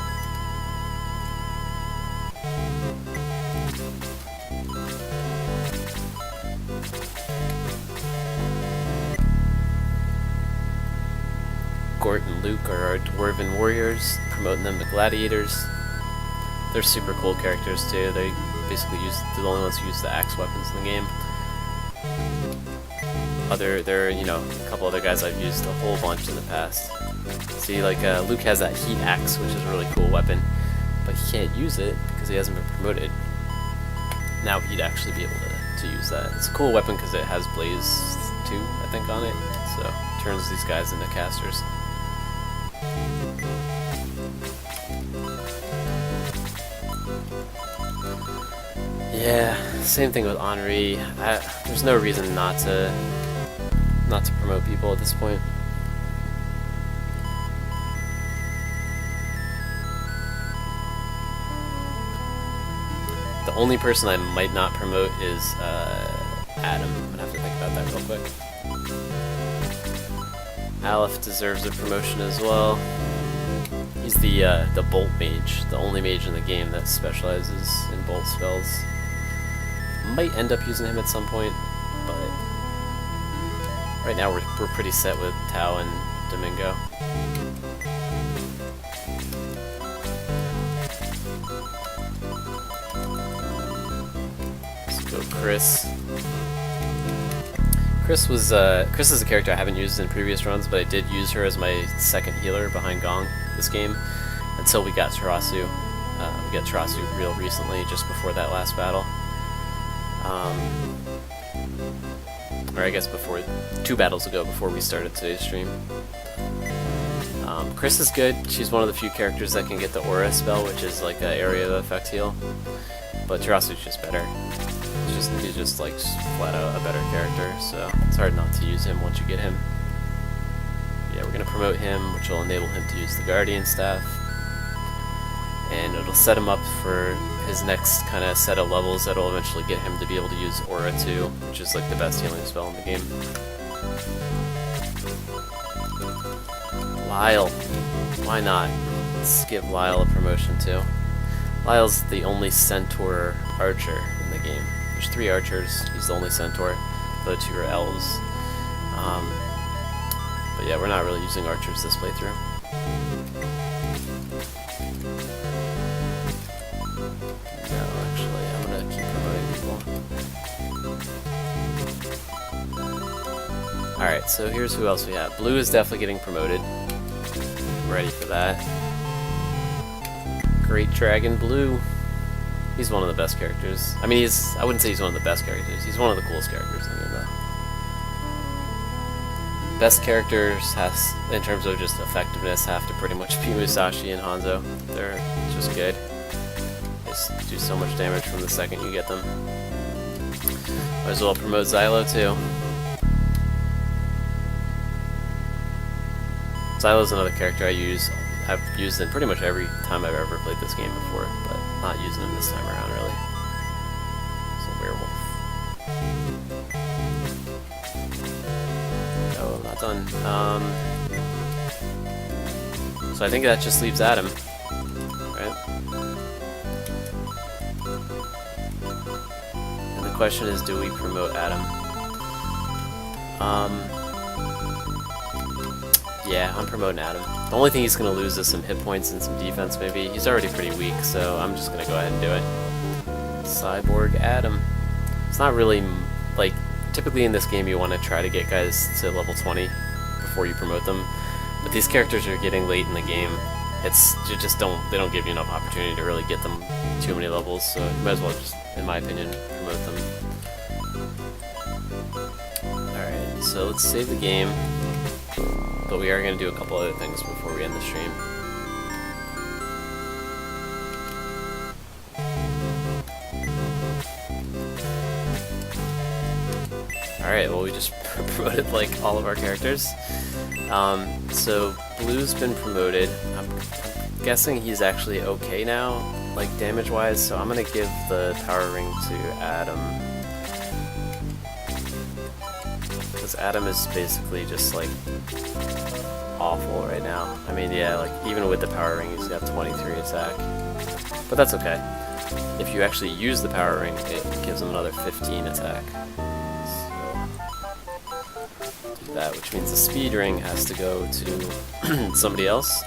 Gort and Luke are our Dwarven warriors, promoting them to gladiators. They're super cool characters too. They basically they're the only ones who use the axe weapons in the game. There are, you know, a couple other guys I've used a whole bunch in the past. See, like, Luke has that heat axe, which is a really cool weapon, but he can't use it because he hasn't been promoted. Now he'd actually be able to use that. It's a cool weapon because it has Blaze 2, I think, on it, so it turns these guys into casters. Yeah, same thing with Henri. There's no reason not to promote people at this point. The only person I might not promote is Adam. I'm gonna have to think about that real quick. Aleph deserves a promotion as well. He's the bolt mage, the only mage in the game that specializes in bolt spells. Might end up using him at some point, but right now we're pretty set with Tau and Domingo. Let's go Chris. Chris is a character I haven't used in previous runs, but I did use her as my second healer behind Gong this game until we got Tarasu. We got Tarasu real recently, just before that last battle. Or I guess before 2 battles ago, before we started today's stream. Chris is good. She's one of the few characters that can get the aura spell, which is like an area of effect heal. But Tarasu's just better. He's just like flat out a better character, so it's hard not to use him once you get him. Yeah, we're gonna promote him, which will enable him to use the Guardian Staff, and it'll set him up for his next kind of set of levels that'll eventually get him to be able to use Aura 2, which is like the best healing spell in the game. Lyle. Why not? Let's give Lyle a promotion too. Lyle's the only Centaur archer in the game. There's 3 archers, he's the only Centaur. The other 2 are elves. But yeah, we're not really using archers this playthrough. No, actually, I'm gonna keep promoting people. Alright, so here's who else we have. Blue is definitely getting promoted. Ready for that. Great Dragon Blue. He's one of the best characters. I mean, I wouldn't say he's one of the best characters. He's one of the coolest characters in the game, though. Best characters, in terms of just effectiveness, have to pretty much be Musashi and Hanzo. They're just good. They do so much damage from the second you get them. Might as well promote Xylo, too. Xylo's another character I've used in pretty much every time I've ever played this game before, but not using him this time around, really. It's a werewolf. No, I'm not done. So I think that just leaves Adam, right? And the question is, do we promote Adam? Yeah, I'm promoting Adam. The only thing he's going to lose is some hit points and some defense, maybe. He's already pretty weak, so I'm just going to go ahead and do it. Cyborg Adam. It's not really, like, typically in this game you want to try to get guys to level 20 before you promote them. But these characters are getting late in the game. They don't give you enough opportunity to really get them too many levels, so you might as well just, in my opinion, promote them. Alright, so let's save the game. But we are going to do a couple other things before we end the stream. Alright, well we just promoted like all of our characters. So Blue's been promoted. I'm guessing he's actually okay now, like damage-wise, so I'm gonna give the power ring to Adam. Because Adam is basically just like awful right now. I mean, yeah, like even with the power ring he's got 23 attack. But that's okay. If you actually use the power ring, it gives him another 15 attack. So, do that, which means the speed ring has to go to somebody else.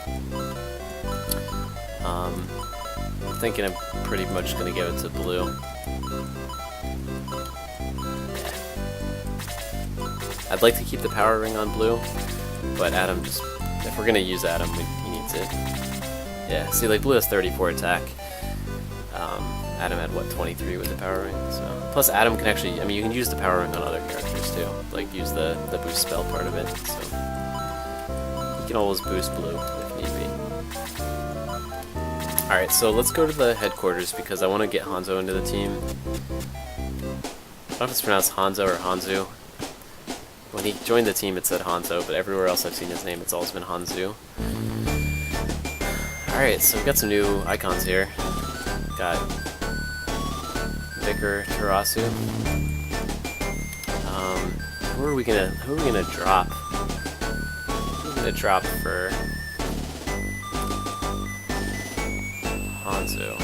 I'm thinking I'm pretty much going to give it to Blue. Yeah. I'd like to keep the power ring on Blue, but Adam just, if we're going to use Adam, he needs it. Yeah, see, like Blue has 34 attack. Adam had, what, 23 with the power ring, so... Plus Adam can actually, I mean, you can use the power ring on other characters too, like use the boost spell part of it, so... You can always boost Blue if need be. Alright, so let's go to the headquarters because I want to get Hanzo into the team. I don't know if it's pronounced Hanzo or Hanzu. When he joined the team it said Hanzo, but everywhere else I've seen his name it's always been Hanzu. Alright, so we've got some new icons here. Got Vicar Tarasu. Who are we gonna drop? Who are we gonna drop for Hanzo?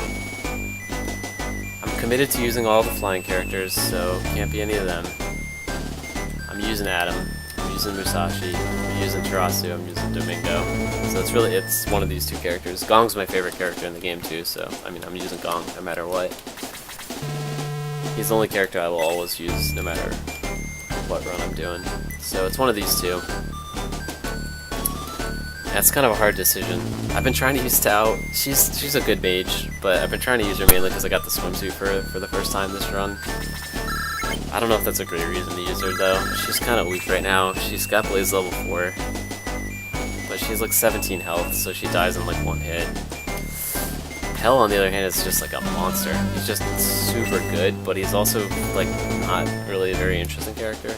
I'm committed to using all the flying characters, so can't be any of them. I'm using Adam, I'm using Musashi, I'm using Tarasu, I'm using Domingo. So it's one of these two characters. Gong's my favorite character in the game too, so I mean I'm using Gong no matter what. He's the only character I will always use no matter what run I'm doing. So it's one of these two. That's kind of a hard decision. I've been trying to use Tao. She's a good mage, but I've been trying to use her mainly because I got the swimsuit for the first time this run. I don't know if that's a great reason to use her though. She's kind of weak right now. She's got Blaze level 4. But she's like 17 health, so she dies in like one hit. Hell, on the other hand, is just like a monster. He's just super good, but he's also like not really a very interesting character.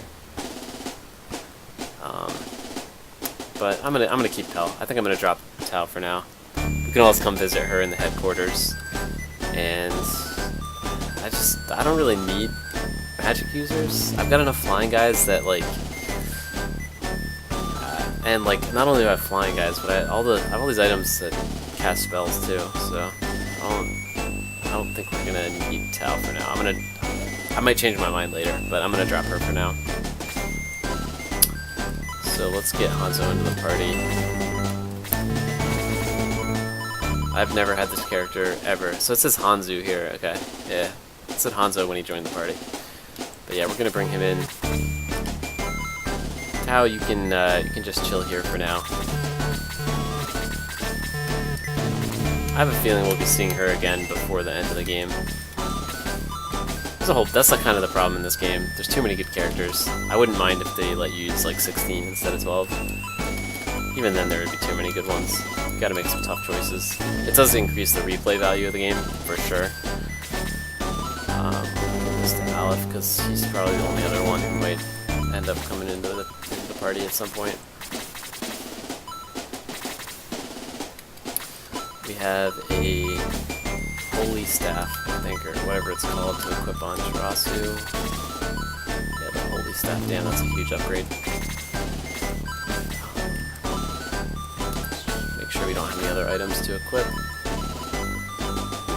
But I'm gonna keep Tao. I think I'm gonna drop Tao for now. We can always come visit her in the headquarters, and I don't really need magic users. I've got enough flying guys that like. And like, not only do I have flying guys, but I have all these items that cast spells too. So I don't think we're gonna need Tao for now. I might change my mind later, but I'm gonna drop her for now. So let's get Hanzo into the party. I've never had this character ever. So it says Hanzu here. Okay, yeah, it said Hanzo when he joined the party. But yeah, we're gonna bring him in. Tao, you can just chill here for now. I have a feeling we'll be seeing her again before the end of the game. That's like kind of the problem in this game. There's too many good characters. I wouldn't mind if they let you use like 16 instead of 12. Even then there would be too many good ones. You gotta make some tough choices. It does increase the replay value of the game, for sure. This to Aleph, because he's probably the only other one who might end up coming into the party at some point. We have a Holy Staff, I think, or whatever it's called, to equip on Tarasu. Yeah, the Holy Staff, damn, that's a huge upgrade. Make sure we don't have any other items to equip.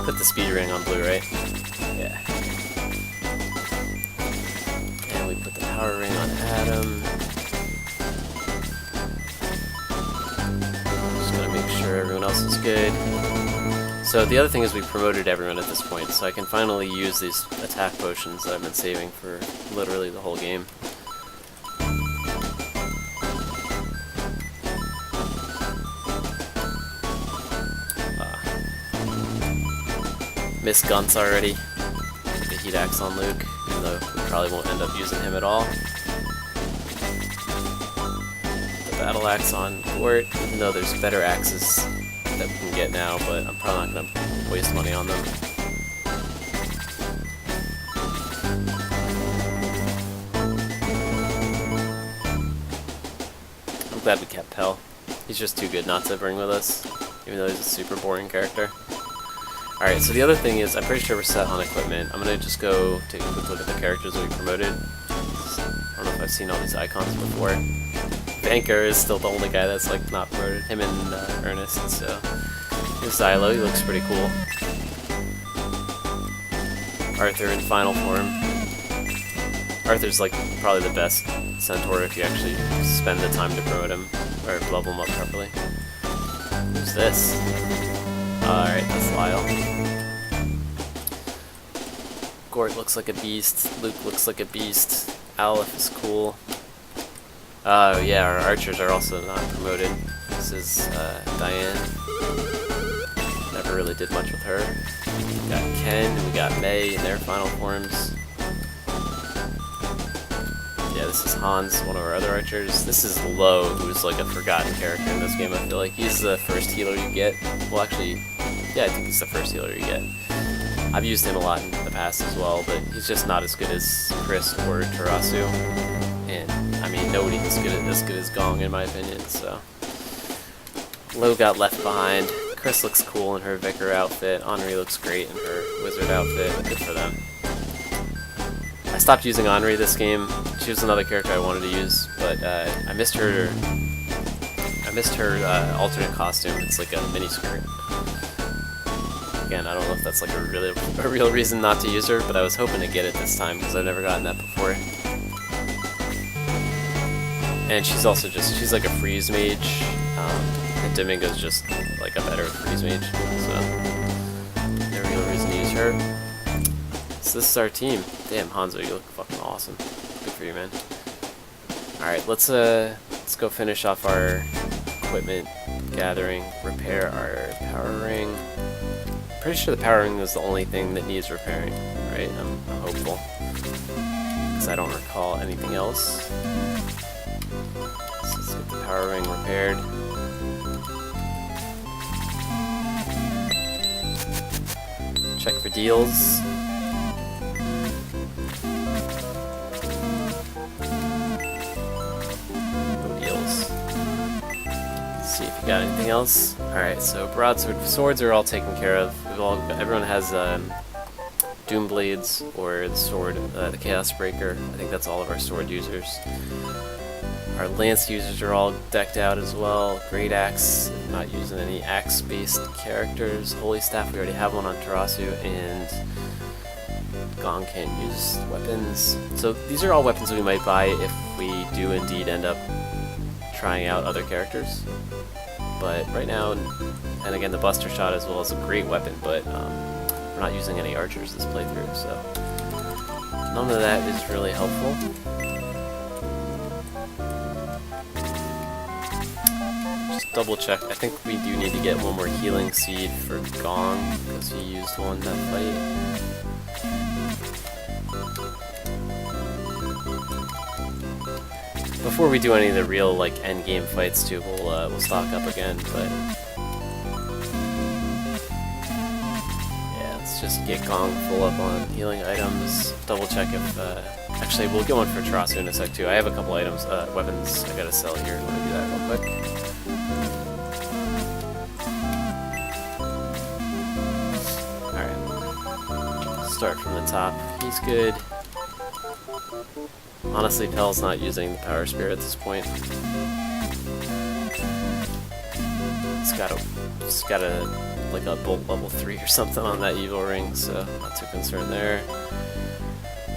Put the speed ring on Blue, right? Yeah. And we put the power ring on Adam. Just gotta make sure everyone else is good. So the other thing is we promoted everyone at this point, so I can finally use these attack potions that I've been saving for literally the whole game. Missed Guns already. Put the Heat Axe on Luke, even though we probably won't end up using him at all. The Battle Axe on Gort, even though there's better axes that we can get now, but I'm probably not going to waste money on them. glad we kept Pell. He's just too good not to bring with us, even though he's a super boring character. Alright, so the other thing is, I'm pretty sure we're set on equipment. I'm gonna just go take a quick look at the characters that we promoted. I don't know if I've seen all these icons before. Banker is still the only guy that's like not promoted. Him and Ernest, so... Here's Xylo, he looks pretty cool. Arthur in final form. Arthur's like probably the best centaur if you actually spend the time to promote him, or level him up properly. Who's this? Alright, that's Lyle. Gort looks like a beast. Luke looks like a beast. Aleph is cool. Oh yeah, our archers are also not promoted. This is Diane. Never really did much with her. We got Ken and we got May in their final forms. Yeah, this is Hans, one of our other archers. This is Lo, who's like a forgotten character in this game, I feel like. He's the first healer you get. Well, actually, yeah, I think he's the first healer you get. I've used him a lot in the past as well, but he's just not as good as Chris or Tarasu. And, I mean, nobody is as good as Gong, in my opinion, so... Lo got left behind. Chris looks cool in her Vicar outfit. Henri looks great in her wizard outfit. Good for them. I stopped using Henri this game. She was another character I wanted to use, but I missed her alternate costume. It's like a miniskirt. Again, I don't know if that's like a real reason not to use her, but I was hoping to get it this time because I've never gotten that before. And she's also she's like a freeze mage, and Domingo's just like a better freeze mage, so no real reason to use her. So this is our team. Damn, Hanzo, you look fucking awesome. Good for you, man. Alright, let's go finish off our equipment gathering, repair our power ring. Pretty sure the power ring is the only thing that needs repairing, right? I'm hopeful, because I don't recall anything else. So let's get the power ring repaired. Check for deals. See if you got anything else. Alright, so broadsword swords are all taken care of. Everyone has Doom Blades or the sword, the Chaos Breaker. I think that's all of our sword users. Our lance users are all decked out as well. Great Axe, not using any axe-based characters. Holy Staff, we already have one on Tarasu, and Gong can't use weapons. So these are all weapons we might buy if we do indeed end up trying out other characters. But right now, and again, the Buster Shot as well is a great weapon, but we're not using any archers this playthrough, so none of that is really helpful. Just double check. I think we do need to get one more healing seed for Gong, because he used one in that fight. Before we do any of the real like end game fights too, we'll stock up again. But yeah, let's just get Gong full up on healing items. Double check if actually we'll get one for Tarasu in a sec too. I have a couple items, weapons I gotta sell here. Let me do that real quick. All right, start from the top. He's good. Honestly, Pell's not using the Power Spear at this point. It's got like a bolt level 3 or something on that evil ring, so not too concerned there.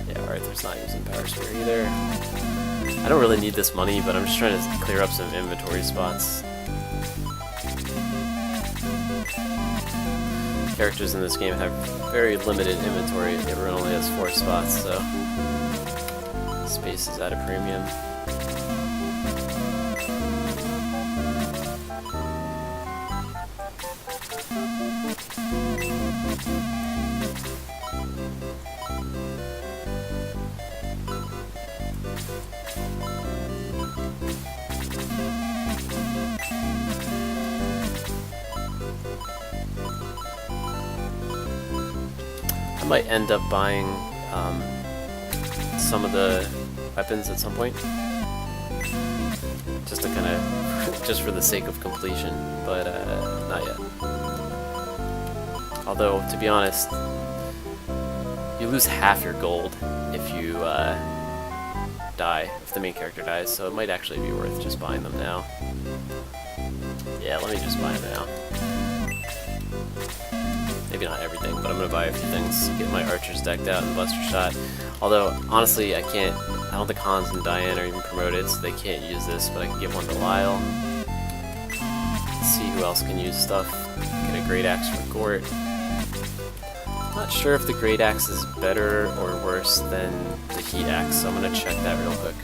Yeah, Arthur's not using Power Spear either. I don't really need this money, but I'm just trying to clear up some inventory spots. Characters in this game have very limited inventory. Everyone only has 4 spots, so space is at a premium. I might end up buying some of the weapons at some point. just to kind of, just for the sake of completion, but not yet. Although, to be honest, you lose half your gold if you die, if the main character dies, so it might actually be worth just buying them now. Yeah, let me just buy them now. Maybe not everything, but I'm gonna buy a few things. Get my archers decked out and Buster Shot. Although, honestly, I don't think Hans and Diane are even promoted, so they can't use this, but I can give one to Lyle. See who else can use stuff. Get a Great Axe for Gort. Not sure if the Great Axe is better or worse than the Heat Axe, so I'm gonna check that real quick.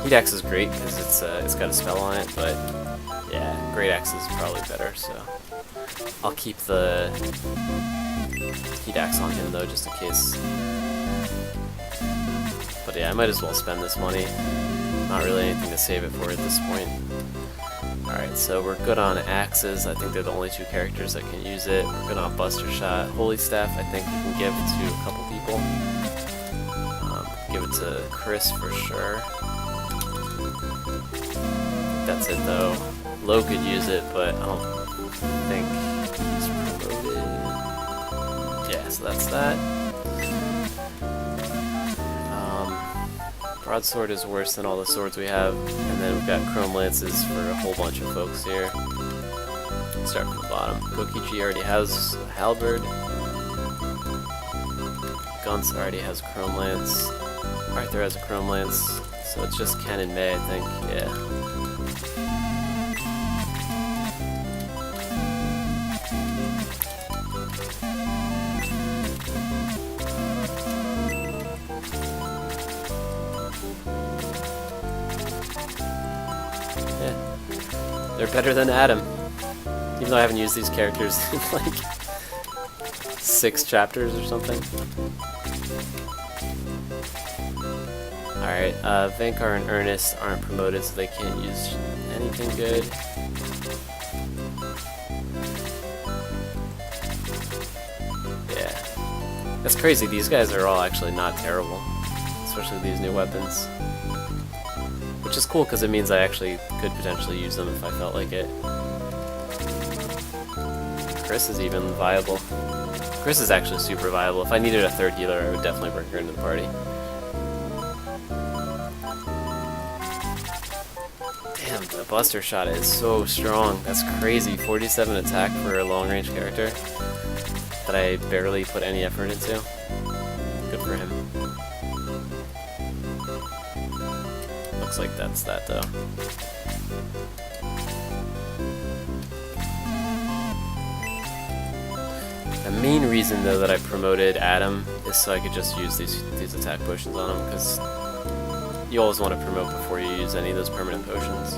Heat Axe is great because it's got a spell on it, but yeah, Great Axe is probably better, so I'll keep the Heat Axe on him though, just in case. But yeah, I might as well spend this money. Not really anything to save it for at this point. Alright, so we're good on axes. I think they're the only two characters that can use it. We're good on Buster Shot. Holy Staff, I think we can give to a couple people. Give it to Chris for sure. That's it though. Lo could use it, but I don't think he's promoted. Yeah, so that's that. Broadsword is worse than all the swords we have, and then we've got Chrome Lances for a whole bunch of folks here. Let's start from the bottom. Kokichi already has a Halberd. Guns already has Chrome Lance. Arthur has a Chrome Lance, so it's just Ken and May, I think. Yeah. They're better than Adam, even though I haven't used these characters in like 6 chapters or something. Alright, Vankar and Ernest aren't promoted, so they can't use anything good. Yeah. That's crazy, these guys are all actually not terrible, especially these new weapons. Which is cool because it means I actually could potentially use them if I felt like it. Chris is even viable. Chris is actually super viable. If I needed a third healer, I would definitely bring her into the party. Damn, the Buster Shot is so strong. That's crazy. 47 attack for a long-range character that I barely put any effort into. Good for him. Looks like that's that though. The main reason though that I promoted Adam is so I could just use these attack potions on him, because you always want to promote before you use any of those permanent potions.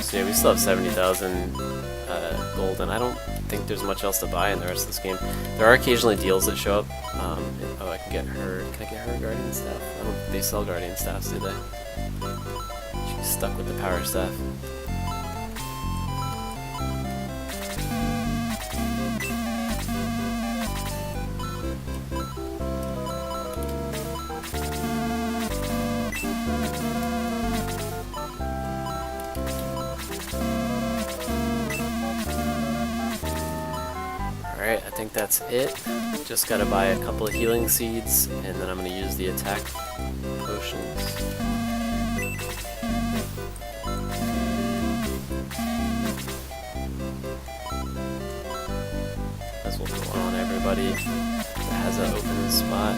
So yeah, we still have 70,000 gold, and I don't think there's much else to buy in the rest of this game. There are occasionally deals that show up. Oh, I can get her. Can I get her Guardian Staff? I don't think they sell Guardian Staffs, do they? She's stuck with the Power Staff. Alright, I think that's it. Just gotta buy a couple of healing seeds, and then I'm gonna use the attack potions. As we'll put one on everybody that has an open spot.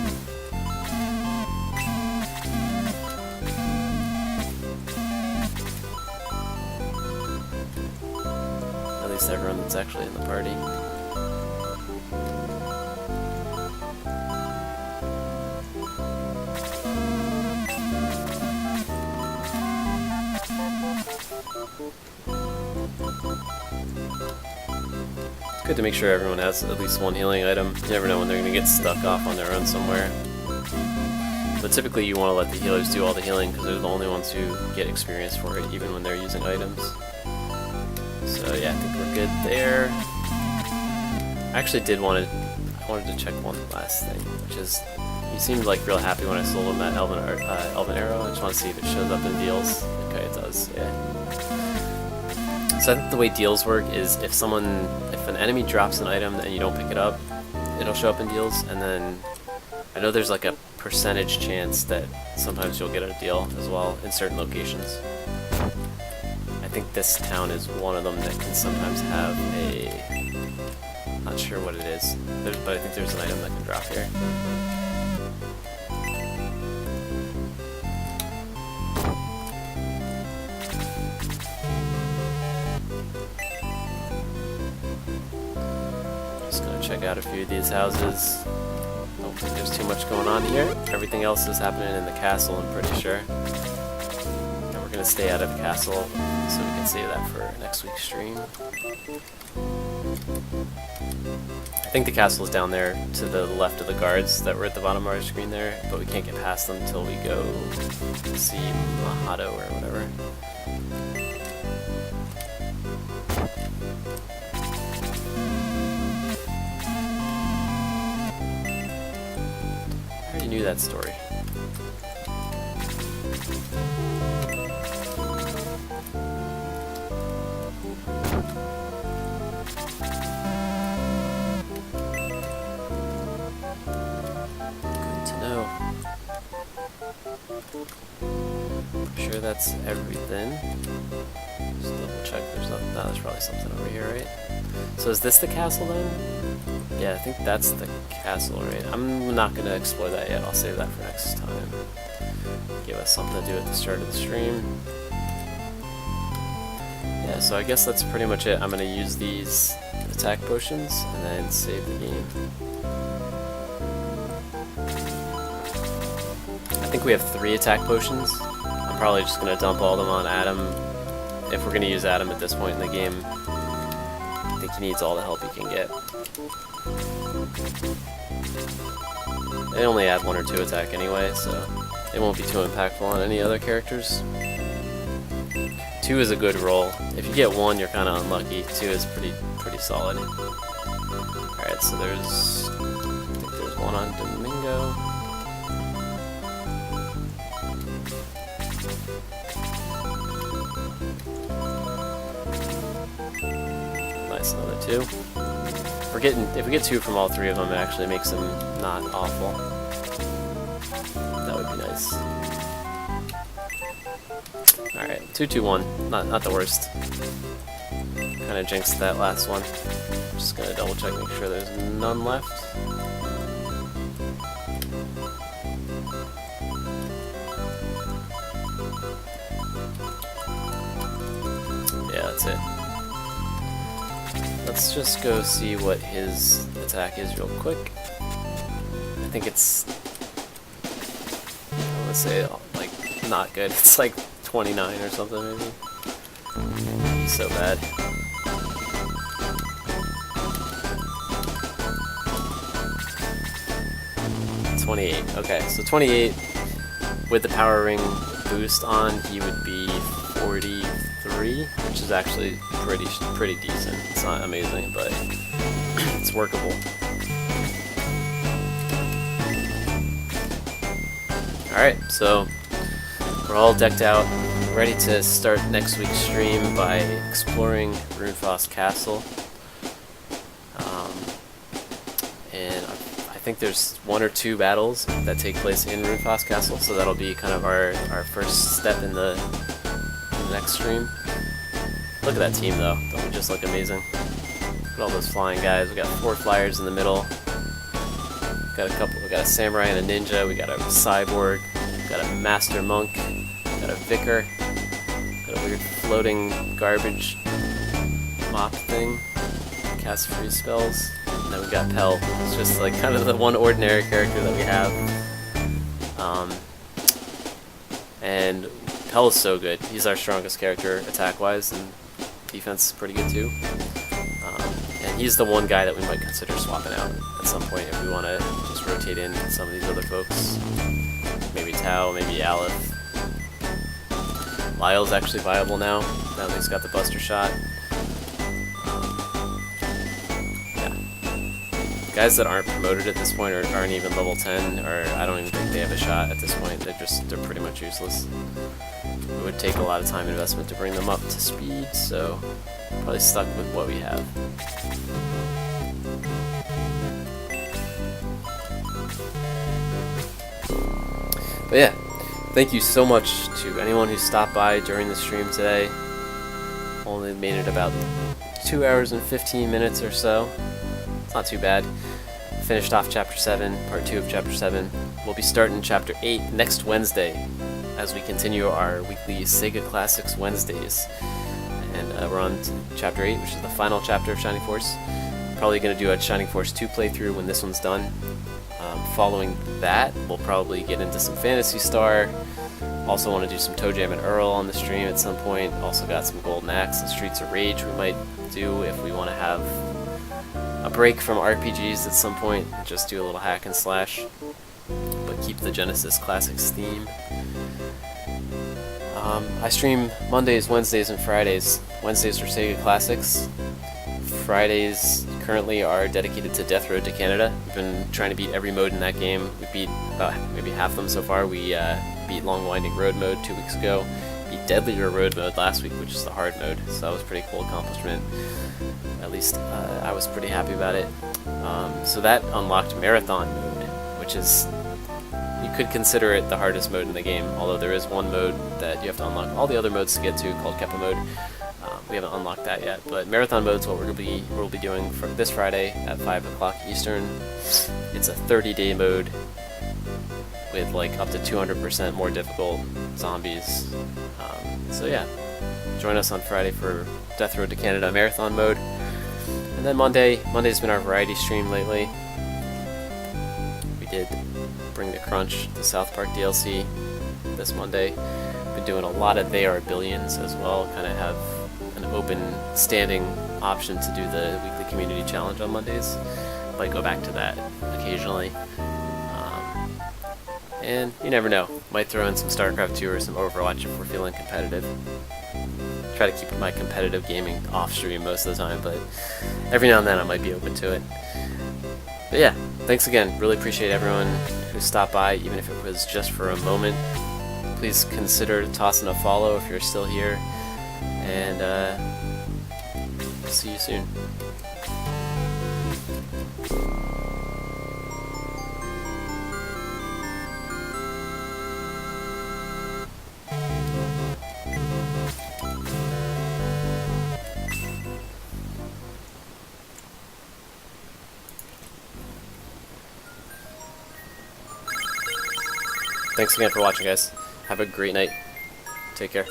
At least everyone that's actually in the party. Good to make sure everyone has at least one healing item. You never know when they're going to get stuck off on their own somewhere. But typically you want to let the healers do all the healing because they're the only ones who get experience for it, even when they're using items. So yeah, I think we're good there. I actually I wanted to check one last thing, which is, he seemed like real happy when I sold him that Elven Arrow. I just want to see if it shows up in deals. Okay, it does, yeah. So I think the way deals work is if an enemy drops an item and you don't pick it up, it'll show up in deals, and then I know there's like a percentage chance that sometimes you'll get a deal as well in certain locations. I think this town is one of them that can sometimes have a... not sure what it is, but I think there's an item that can drop here. Just gonna check out a few of these houses. Don't think there's too much going on here. Everything else is happening in the castle, I'm pretty sure. And we're gonna stay out of the castle so we can save that for next week's stream. I think the castle is down there to the left of the guards that were at the bottom of our screen there, but we can't get past them until we go see Mahado or whatever. I already knew that story. I'm sure that's everything. Just double check there's nothing. No, there's probably something over here, right? So is this the castle then? Yeah, I think that's the castle, right? I'm not going to explore that yet. I'll save that for next time. Give us something to do at the start of the stream. Yeah, so I guess that's pretty much it. I'm going to use these attack potions and then save the game. I think we have 3 attack potions. I'm probably just going to dump all of them on Adam. If we're going to use Adam at this point in the game, I think he needs all the help he can get. They only add 1 or 2 attack anyway, so it won't be too impactful on any other characters. 2 is a good roll. If you get 1, you're kind of unlucky. 2 is pretty solid. Alright, so I think there's 1 on Domingo. Another 2. If we get 2 from all 3 of them, it actually makes them not awful. That would be nice. Alright, 2-2-1. Not the worst. Kinda jinxed that last one. Just gonna double check, make sure there's none left. Yeah, that's it. Let's just go see what his attack is real quick. I think it's, I would say, like, not good. It's like 29 or something, maybe. He's so bad. $28. Okay, so 28 with the power ring boost on, he would be 43, which is actually pretty decent. It's not amazing, but it's workable. Alright, so we're all decked out, ready to start next week's stream by exploring Runefaust Castle. And I think there's 1 or 2 battles that take place in Runefaust Castle, so that'll be kind of our first step in the next stream. Look at that team though, don't we just look amazing? Look at all those flying guys. We got 4 flyers in the middle. We got a samurai and a ninja, we got a cyborg, we got a master monk, we got a vicar, got a weird floating garbage mop thing, cast free spells, and then we got Pell. It's just like kind of the one ordinary character that we have. And Pell is so good. He's our strongest character attack-wise, and defense is pretty good too. And he's the one guy that we might consider swapping out at some point if we want to just rotate in some of these other folks. Maybe Tao, maybe Aleph. Lyle's actually viable now that he's got the Buster Shot. Guys that aren't promoted at this point or aren't even level 10, or I don't even think they have a shot at this point. They're pretty much useless. It would take a lot of time investment to bring them up to speed, so probably stuck with what we have. But yeah, thank you so much to anyone who stopped by during the stream today. Only made it about 2 hours and 15 minutes or so. It's not too bad. Finished off Chapter 7, Part 2 of Chapter 7. We'll be starting Chapter 8 next Wednesday as we continue our weekly Sega Classics Wednesdays. And we're on Chapter 8, which is the final chapter of Shining Force. Probably going to do a Shining Force 2 playthrough when this one's done. Following that, we'll probably get into some Phantasy Star. Also want to do some Toe Jam and Earl on the stream at some point. Also got some Golden Axe and Streets of Rage we might do if we want to have a break from RPGs at some point. Just do a little hack and slash, but keep the Genesis Classics theme. I stream Mondays, Wednesdays, and Fridays. Wednesdays for Sega Classics. Fridays currently are dedicated to Death Road to Canada. We've been trying to beat every mode in that game. We beat about maybe half of them so far. We beat Long Winding Road mode 2 weeks ago. Beat Deadlier Road mode last week, which is the hard mode. So that was a pretty cool accomplishment. At least I was pretty happy about it. So that unlocked Marathon mode, which is, you could consider it the hardest mode in the game, although there is one mode that you have to unlock all the other modes to get to, called Keppa mode. We haven't unlocked that yet, but Marathon mode is what we'll be doing for this Friday at 5 o'clock Eastern. It's a 30-day mode with like up to 200% more difficult zombies. So yeah, join us on Friday for Death Road to Canada Marathon mode. And then Monday's been our variety stream lately. We did Bring the Crunch, the South Park DLC this Monday. Been doing a lot of They Are Billions as well, kind of have an open standing option to do the weekly community challenge on Mondays. Might go back to that occasionally. And you never know, might throw in some StarCraft 2 or some Overwatch if we're feeling competitive. Try to keep my competitive gaming off stream most of the time, but every now and then I might be open to it. But yeah, thanks again. Really appreciate everyone who stopped by, even if it was just for a moment. Please consider tossing a follow if you're still here, and see you soon. Thanks again for watching, guys. Have a great night. Take care.